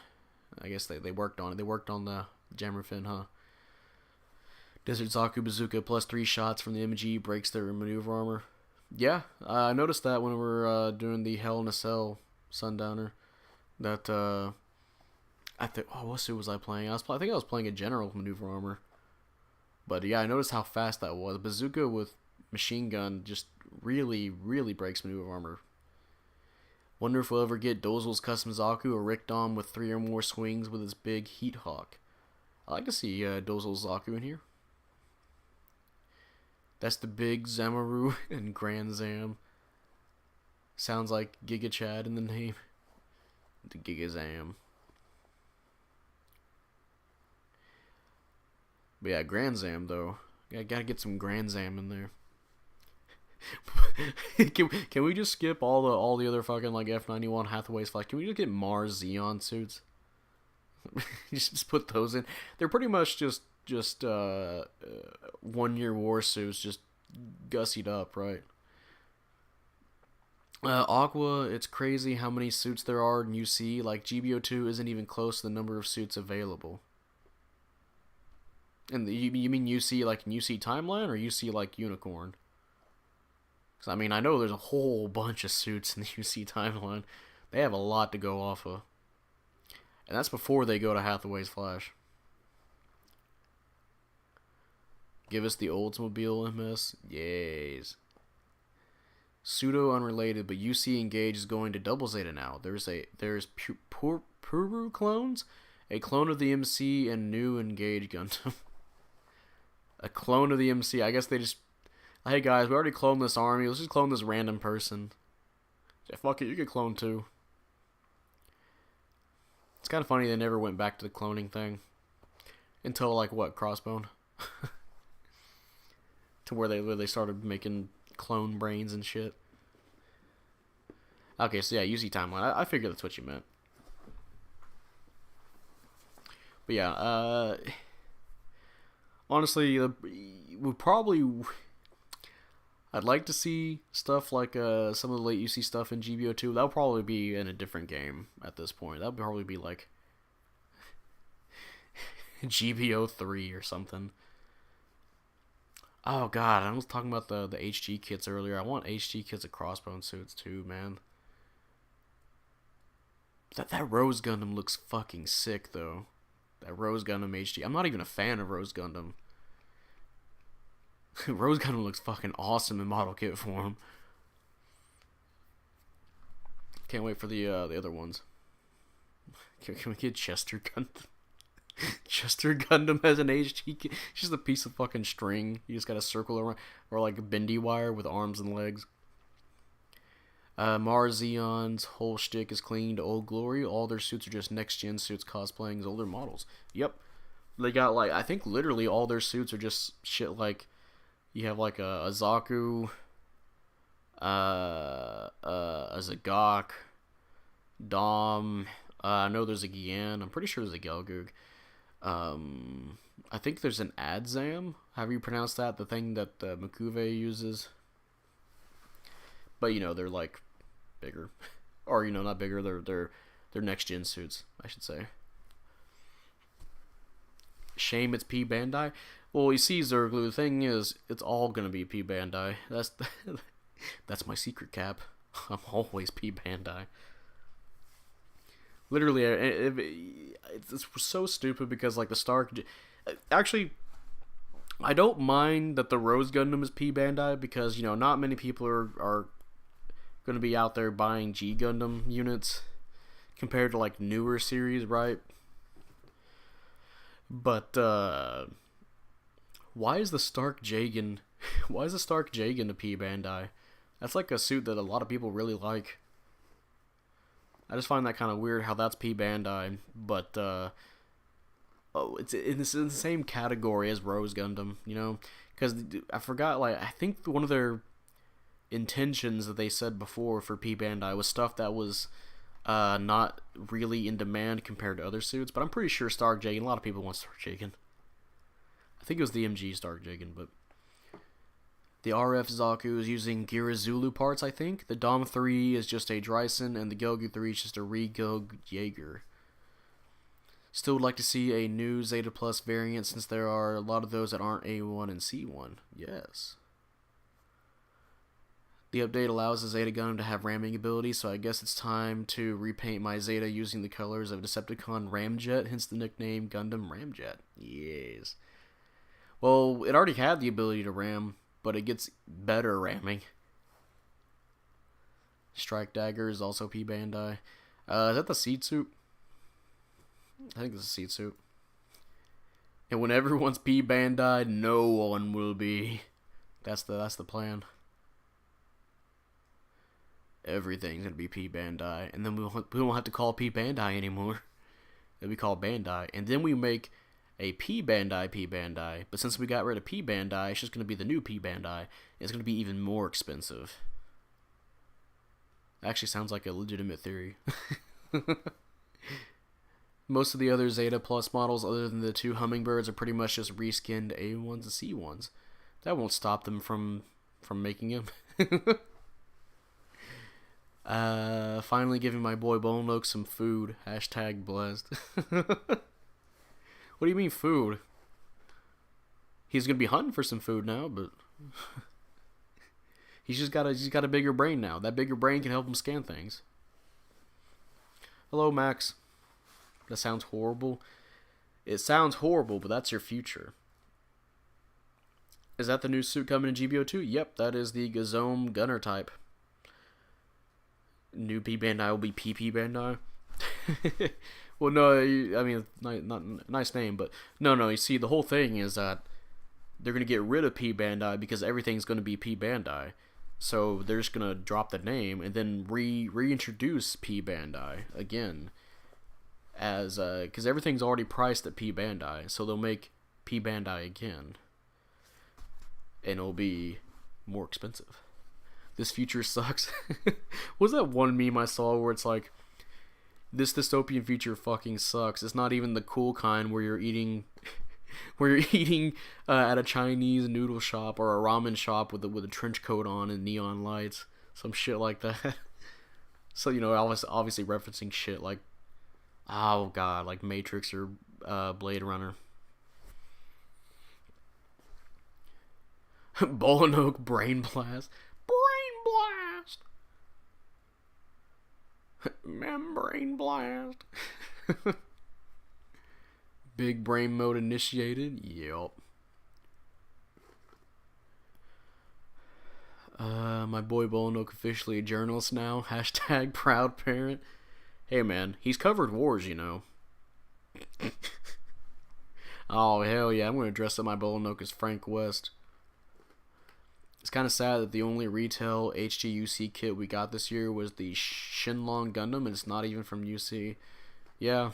I guess they worked on it. They worked on the Jammer Fin, huh? Desert Zaku Bazooka plus 3 shots from the MG breaks their maneuver armor. Yeah, I noticed that when we were doing the Hell in a Cell Sundowner. That what suit was I playing? I think I was playing a general maneuver armor. But yeah, I noticed how fast that was. Bazooka with machine gun just really, really breaks maneuver armor. Wonder if we'll ever get Dozle's custom Zaku or Rick Dom with 3 or more swings with his big Heat Hawk. I like to see Dozle's Zaku in here. That's the big Zamaru and Grand Zam. Sounds like Giga Chad in the name. The Ga-Zowmn. But yeah, Grand Zam though. I gotta get some Grand Zam in there. Can we just skip all the other fucking like F91 Hathaway's flash? Can we just get Mars Xeon suits? just put those in. They're pretty much just 1 year war suits, just gussied up, right? Aqua, it's crazy how many suits there are in UC. Like GBO2 isn't even close to the number of suits available. And you mean UC like UC Timeline or UC like Unicorn? Because I mean, I know there's a whole bunch of suits in the UC Timeline. They have a lot to go off of. And that's before they go to Hathaway's Flash. Give us the Oldsmobile MS. Yes. Pseudo unrelated, but UC Engage is going to Double Zeta now. There's Puru clones, a clone of the MC, and new Engage Gundam. A clone of the MC. I guess they just, hey guys, we already cloned this army. Let's just clone this random person. Yeah, fuck it, you could clone too. It's kind of funny they never went back to the cloning thing until like what, Crossbone, to where they started making clone brains and shit. Okay, so yeah, UC Timeline. I figured that's what you meant. But yeah, honestly, we probably, I'd like to see stuff like some of the late UC stuff in GBO2. That'll probably be in a different game at this point. That'll probably be like GBO3 or something. Oh god, I was talking about the HG kits earlier. I want HG kits of crossbone suits too, man. That Rose Gundam looks fucking sick though. That Rose Gundam HG. I'm not even a fan of Rose Gundam. Rose Gundam looks fucking awesome in model kit form. Can't wait for the other ones. Can we get Chester Gundam? Chester Gundam has an HG kit. It's just a piece of fucking string. You just got a circle around, or like a bendy wire with arms and legs. Mars Zeon's whole shtick is clinging to old glory. All their suits are just next gen suits cosplaying as older models. Yep. They got like, I think literally all their suits are just shit like, you have like a Zaku, a Zagok, Dom, I know there's a Gian, I'm pretty sure there's a Gelgoog. I think there's an Adzam, however you pronounce that, the thing that Makuve uses. But you know, they're like bigger, or you know, not bigger. They're next gen suits, I should say. Shame it's P Bandai. Well, you see, Zerglu, the thing is, it's all gonna be P Bandai. That's my secret cap. I'm always P Bandai. Literally, it's so stupid because like the Stark. Actually, I don't mind that the Rose Gundam is P Bandai because you know not many people are going to be out there buying G Gundam units compared to like newer series, right? But why is the Stark Jagan a P Bandai? That's like a suit that a lot of people really like. I just find that kind of weird how that's P Bandai, but it's in the same category as Rose Gundam, you know? Because I forgot, like, I think one of their intentions that they said before for P Bandai was stuff that was not really in demand compared to other suits, but I'm pretty sure Stark Jagan, a lot of people want Stark Jagan. I think it was the MG Stark Jagan, but the RF Zaku is using Girazulu parts, I think. The Dom 3 is just a Dryson, and the Gelgu 3 is just a Re-Gelg Jaeger. Still would like to see a new Zeta Plus variant since there are a lot of those that aren't A1 and C1. Yes. The update allows the Zeta Gundam to have ramming ability, so I guess it's time to repaint my Zeta using the colors of Decepticon Ramjet, hence the nickname Gundam Ramjet. Yes. Well, it already had the ability to ram, but it gets better ramming. Strike Dagger is also P Bandai. Is that the seed suit? I think it's a seed suit. And when everyone's P Bandai, no one will be. That's the plan. Everything's gonna be P Bandai, and then we won't have to call P Bandai anymore. It'll be called Bandai, and then we make a P Bandai. But since we got rid of P Bandai, it's just gonna be the new P Bandai. It's gonna be even more expensive. Actually, sounds like a legitimate theory. Most of the other Zeta Plus models, other than the two Hummingbirds, are pretty much just reskinned A1s and C1s. That won't stop them from making them. Finally giving my boy Bone Loke some food. Hashtag blessed. What do you mean food? He's gonna be hunting for some food now, but he's got a bigger brain now. That bigger brain can help him scan things. Hello, Max. That sounds horrible. It sounds horrible, but that's your future. Is that the new suit coming in GBO2? Yep, that is the Ga-Zowmn gunner type. New P Bandai will be PP Bandai. Well, no, I mean, not nice name, but no. You see, the whole thing is that they're gonna get rid of P Bandai because everything's gonna be P Bandai. So they're just gonna drop the name and then reintroduce P Bandai again, as because everything's already priced at P Bandai, so they'll make P Bandai again, and it'll be more expensive. This future sucks. What was that one meme I saw where it's like, this dystopian future fucking sucks. It's not even the cool kind where you're eating where you're eating at a Chinese noodle shop or a ramen shop with a trench coat on and neon lights, some shit like that. So obviously referencing shit like, oh god, like Matrix or Blade Runner. Bowling Oak Brain Blast. Brain Blast! Membrane Blast. Big brain mode initiated. Yep. My boy Bowling Oak officially a journalist now. Hashtag proud parent. Hey man, he's covered wars, you know. Oh hell yeah, I'm gonna dress up my Bowling Oak as Frank West. It's kind of sad that the only retail HGUC kit we got this year was the Shenlong Gundam, and it's not even from UC. Yeah.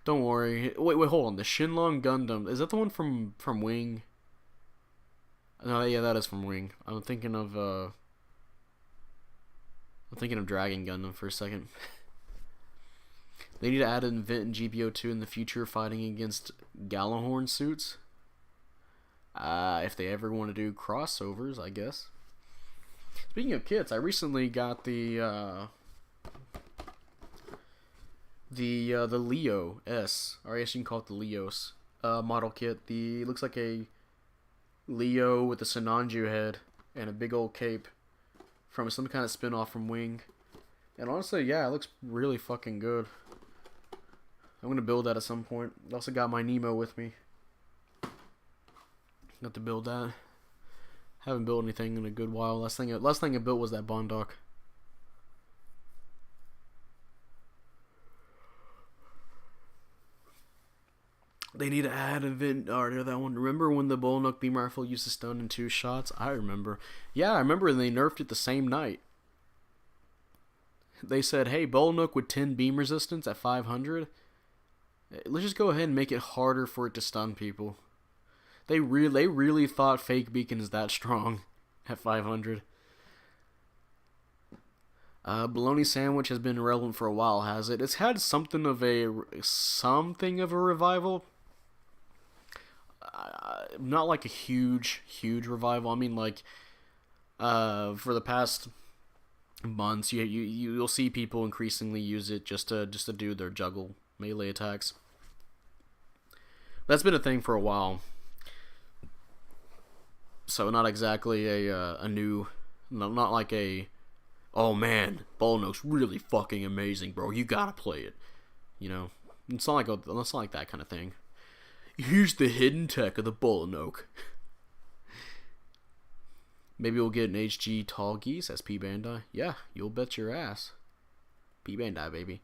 Don't worry. Wait, hold on. The Shenlong Gundam, is that the one from Wing? No, yeah, that is from Wing. I'm thinking of Dragon Gundam for a second. They need to add an event in GBO2 in the future fighting against Gallahorn suits. If they ever want to do crossovers, I guess. Speaking of kits, I recently got the Leo S, or I guess you can call it the Leos model kit. It looks like a Leo with a Sinanju head and a big old cape from some kind of spin-off from Wing. And honestly, yeah, it looks really fucking good. I'm gonna build that at some point. I also got my Nemo with me. Got to build that. Haven't built anything in a good while. Last thing I built was that Bondoc. They need to add an event or that one. Remember when the Bullnook beam rifle used to stun in 2 shots? I remember. Yeah, I remember they nerfed it the same night. They said, hey, Bullnook with 10 beam resistance at 500. Let's just go ahead and make it harder for it to stun people. They really thought Fake Beacon is that strong at 500. Bologna Sandwich has been relevant for a while, has it? It's had something of a revival. Not like a huge revival. I mean, like, for the past months, you'll see people increasingly use it just to do their juggle melee attacks. That's been a thing for a while. So not exactly a new, not like a, oh man, Bullnook's really fucking amazing, bro. You gotta play it. You know, it's not like that kind of thing. Here's the hidden tech of the Bullnook. Maybe we'll get an HG Tall Geese as P Bandai. Yeah, you'll bet your ass. P Bandai, baby.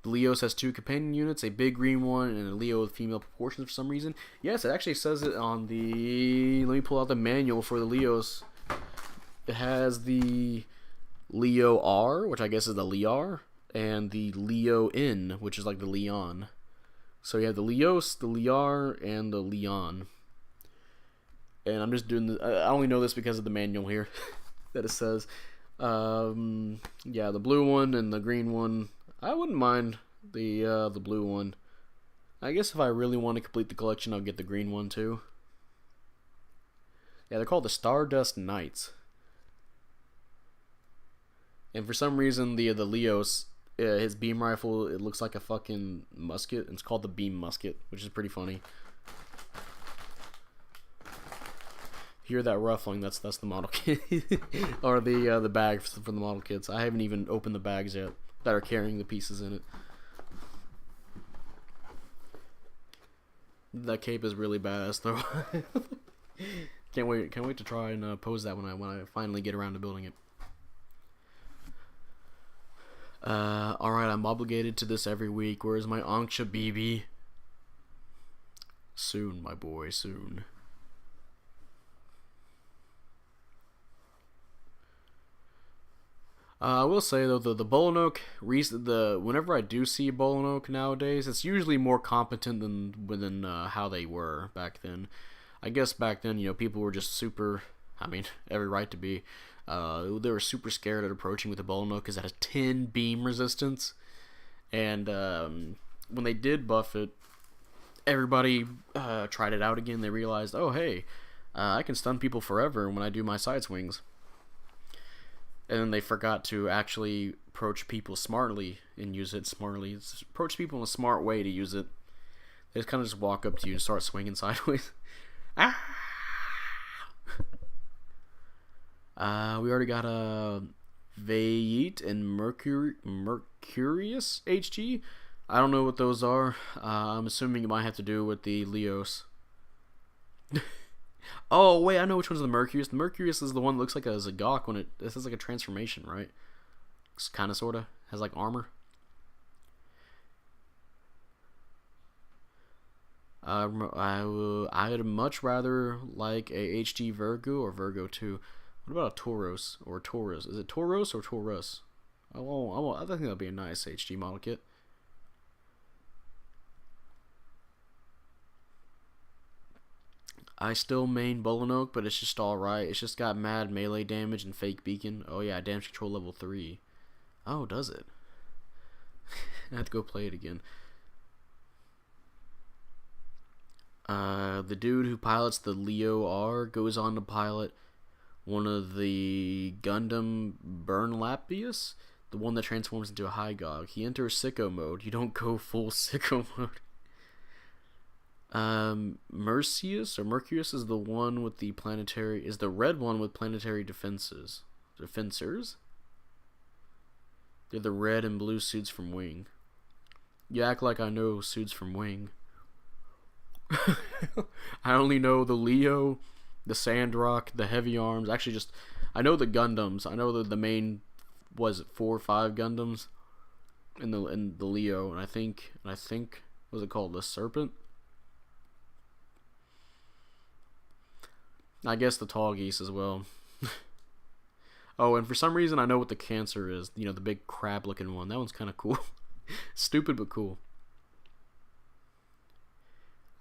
The Leos has 2 companion units, a big green one, and a Leo with female proportions for some reason. Yes, it actually says it on the... Let me pull out the manual for the Leos. It has the Leo R, which I guess is the Lear, and the Leo N, which is like the Leon. So you have the Leos, the Lear, and the Leon. And I'm just doing the... I only know this because of the manual here that it says. Yeah, the blue one and the green one... I wouldn't mind the blue one. I guess if I really want to complete the collection, I'll get the green one too. Yeah, they're called the Stardust Knights. And for some reason, the Leos, his beam rifle, it looks like a fucking musket. And it's called the Beam Musket, which is pretty funny. Hear that ruffling? That's the model kit, or the bag for the model kits. I haven't even opened the bags yet that are carrying the pieces in it. That cape is really badass though. Can't wait to try and pose that when I finally get around to building it. Alright, I'm obligated to this every week. Where's my Anksha BB? Soon, my boy, soon. I will say though, the Bullnook, whenever I do see Bullnook nowadays, it's usually more competent than how they were back then. I guess back then, people were just super, I mean, every right to be. They were super scared at approaching with the Bullnook because it has 10 beam resistance. And when they did buff it, everybody tried it out again. They realized, oh hey, I can stun people forever when I do my side swings. And then they forgot to actually approach people smartly and use it smartly. Approach people in a smart way to use it. They just kind of just walk up to you and start swinging sideways. Ah! We already got a Vayet and Mercurius HG. I don't know what those are. I'm assuming it might have to do with the Leos. Oh, wait, I know which one's the Mercurius. The Mercurius is the one that looks like a Zagok when this is like a transformation, right? It's kind of, sort of. Has like armor. I'd much rather like a HD Virgo or Virgo 2. What about a Tauros or Taurus? Is it Tauros or Taurus? I think that'd be a nice HD model kit. I still main Bulanoke, but it's just alright. It's just got mad melee damage and fake beacon. Oh yeah, damage control level 3. Oh, does it? I have to go play it again. The dude who pilots the Leo R goes on to pilot one of the Gundam Burnlapius, the one that transforms into a Hygog. He enters sicko mode. You don't go full sicko mode. Mercurius is the one with the planetary, is the red one with planetary defensors. They're the red and blue suits from Wing. You act like I know suits from Wing. I only know the Leo, the Sandrock, the Heavy Arms. Actually, just I know the Gundams. I know the main, was it 4 or 5 Gundams in the Leo, and I think was it called the Serpent? I guess the Tall Geese as well. Oh, and for some reason I know what the Cancer is. You know, the big crab-looking one. That one's kind of cool. Stupid but cool.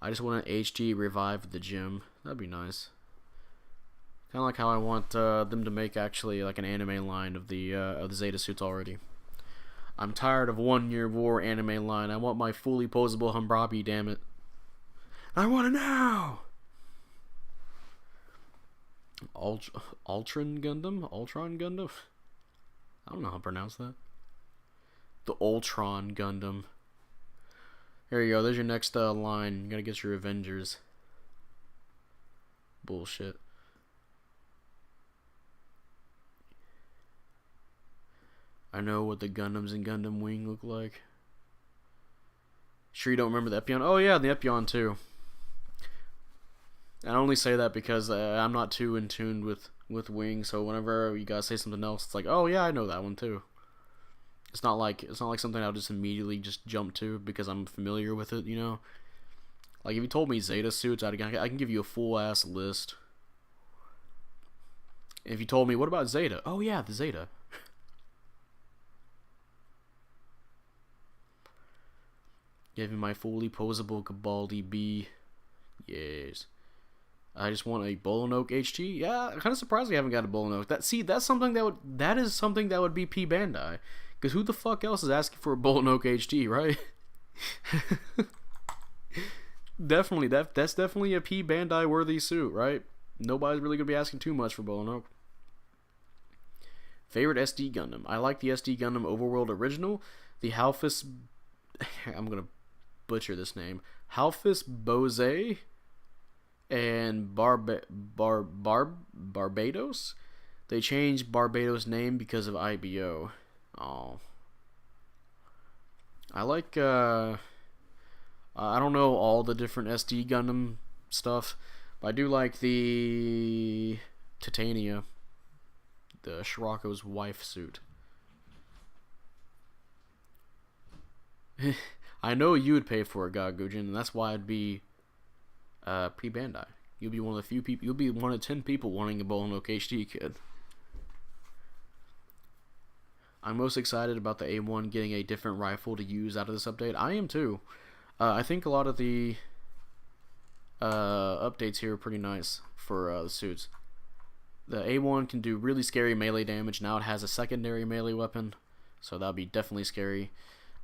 I just want an HG revive the gym. That'd be nice. Kind of like how I want them to make actually like an anime line of the Zeta suits already. I'm tired of 1 Year War anime line. I want my fully posable Humbrabi, damn it. I want it now! Ultron Gundam? I don't know how to pronounce that. The Ultron Gundam. There you go. There's your next line. You gotta get your Avengers. Bullshit. I know what the Gundams in Gundam Wing look like. Sure you don't remember the Epion? Oh yeah, the Epion too. I only say that because I'm not too in tune with Wing, so whenever you guys say something else, it's like, oh yeah, I know that one too. It's not like something I'll just immediately just jump to because I'm familiar with it, you know. Like if you told me Zeta suits, I can give you a full ass list. If you told me what about Zeta? Oh yeah, the Zeta. Give me my fully posable Gabaldi B. Yes. I just want a Bulanoke HG. Yeah, I'm kind of surprised we haven't got a Bulanoke. That's something that is something that would be P Bandai. Because who the fuck else is asking for a Bulanoke HD, right? Definitely, that's definitely a P Bandai worthy suit, right? Nobody's really gonna be asking too much for Bulanoke. Favorite SD Gundam. I like the SD Gundam Overworld Original. The Halfus, I'm gonna butcher this name. Halfus Bose and Barbados. They changed Barbados' name because of IBO. Oh, I like I don't know all the different SD Gundam stuff, but I do like the Titania, the Shirako's wife suit. I know you would pay for a Ga-Zowmn, and that's why I'd be pre-Bandai. You'll be one of the few people. You'll be one of 10 people wanting a Bulanoke HD kid. I'm most excited about the A1 getting a different rifle to use out of this update. I am too. I think a lot of the updates here are pretty nice for the suits. The A1 can do really scary melee damage. Now it has a secondary melee weapon, so that'll be definitely scary.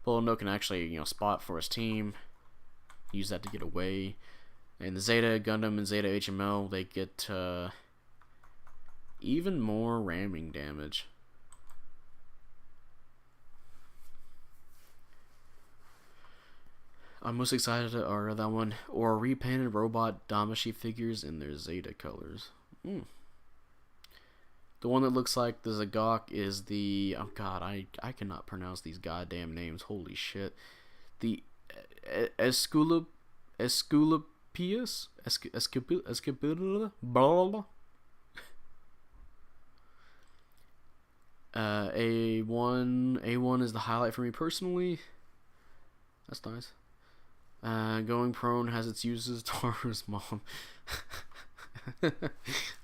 Bulanoke can actually, spot for his team. use that to get away. And the Zeta Gundam and Zeta HML, they get even more ramming damage. I'm most excited to order that one. Or repainted robot Damashi figures in their Zeta colors. The one that looks like the Zagok is the... Oh god, I cannot pronounce these goddamn names. Holy shit. The Esculapius? Escapula? Blah. A1 is the highlight for me personally. That's nice. Going prone has its uses. Taurus mom.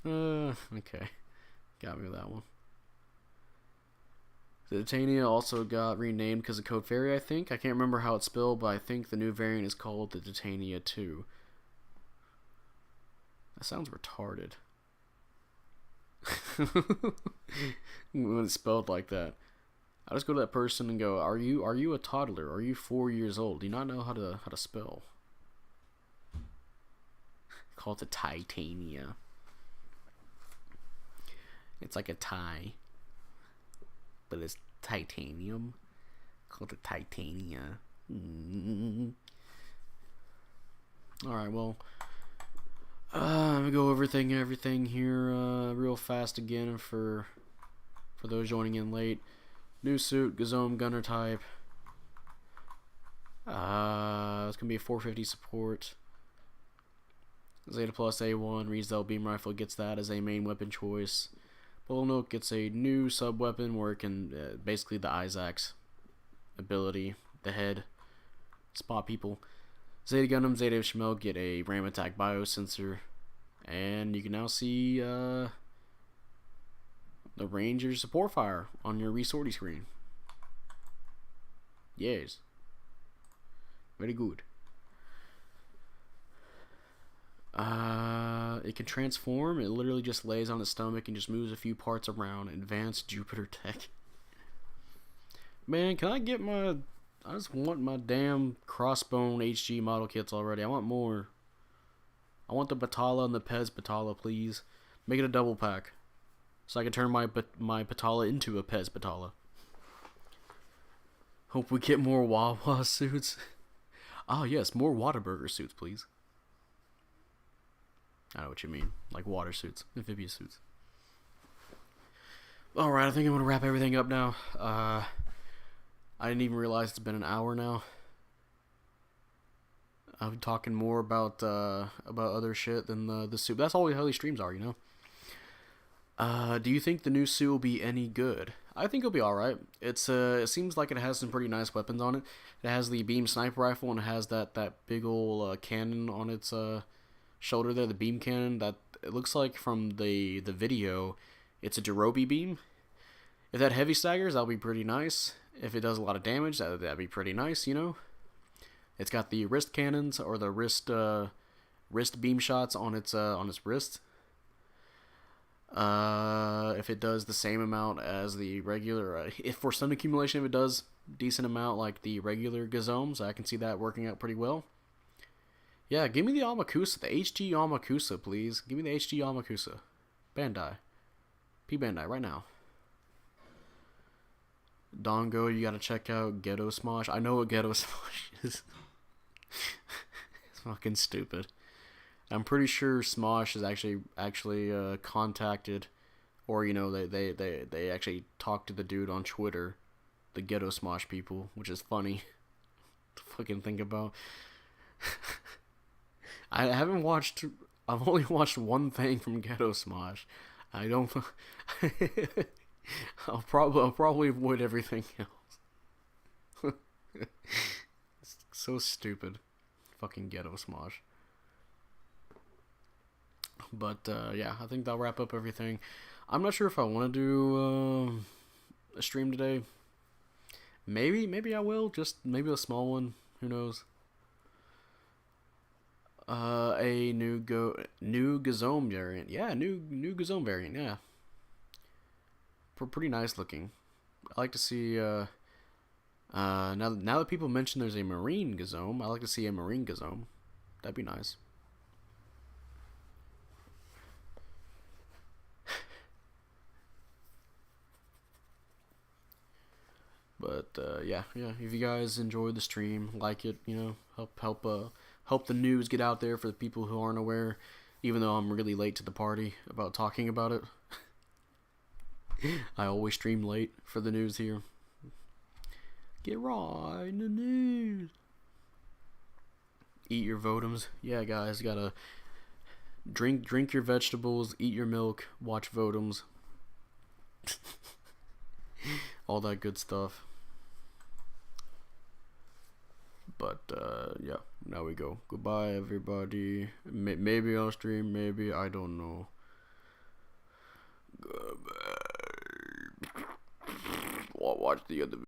Okay. Got me with that one. The Titania also got renamed because of Code Fairy, I think. I can't remember how it's spelled, but I think the new variant is called the Titania 2. That sounds retarded. When it's spelled like that. I just go to that person and go, Are you a toddler? Are you 4 years old? Do you not know how to spell? Call it the Titania. It's like a tie, but it's titanium. Call it the Titania. Alright, well, I'm gonna go over everything here real fast again for those joining in late. New suit, Ga-Zowmn gunner type. It's gonna be a 450 support. Zeta Plus A1 Riesel beam rifle gets that as a main weapon choice. Bullnook gets a new sub weapon where it can basically the Isaac's ability, the head, spot people. Zeta Gundam, Zeta HML get a ram attack biosensor, and you can now see the Ranger support fire on your resorting screen. Yes. Very good. It can transform. It literally just lays on its stomach and just moves a few parts around. Advanced Jupiter tech. Man, can I get my... I just want my damn Crossbone HG model kits already. I want more. I want the Batala and the Pez Batala, please. Make it a double pack. So I can turn my Batala into a Pez Batala. Hope we get more Wawa suits. Oh yes, more Whataburger suits, please. I know what you mean. Like water suits. Amphibious suits. Alright, I think I'm going to wrap everything up now. I didn't even realize it's been an hour now. I'm talking more about other shit than the suit. That's all how these streams are, you know? Do you think the new suit will be any good? I think it'll be alright. It seems like it has some pretty nice weapons on it. It has the beam sniper rifle and it has that big ol' cannon on its shoulder there, the beam cannon. That it looks like from the video, it's a Jirobi beam. If that heavy staggers, that'll be pretty nice. If it does a lot of damage, that'd be pretty nice, you know? It's got the wrist cannons, or the wrist beam shots on its wrist. If it does the same amount as the regular, if for stun accumulation, if it does decent amount like the regular Ga-Zowmn, so I can see that working out pretty well. Yeah, give me the Amakusa, the HG Amakusa, please. Give me the HG Amakusa. Bandai. P Bandai, right now. Dongo, you gotta check out Ghetto Smosh. I know what Ghetto Smosh is. It's fucking stupid. I'm pretty sure Smosh is actually contacted, or you know they actually talked to the dude on Twitter, the Ghetto Smosh people, which is funny to fucking think about. I've only watched one thing from Ghetto Smosh. I don't. I'll probably avoid everything else. It's so stupid. Fucking Ghetto Smosh. But yeah, I think that'll wrap up everything. I'm not sure if I want to do a stream today. Maybe I will. Just maybe a small one. Who knows? A new Ga-Zowmn variant. Yeah, new Ga-Zowmn variant. Yeah, pretty nice looking. I like to see Now that people mention there's a marine Ga-Zowmn, I like to see a marine Ga-Zowmn. That'd be nice. But yeah. If you guys enjoyed the stream, like it, help the news get out there for the people who aren't aware. Even though I'm really late to the party about talking about it, I always stream late for the news here. Get right in the news. Eat your Vodums. Yeah, guys, gotta drink your vegetables, eat your milk, watch Vodums. All that good stuff. But yeah, now we go. Goodbye, everybody. Maybe I'll stream, maybe, I don't know. Goodbye. Watch the other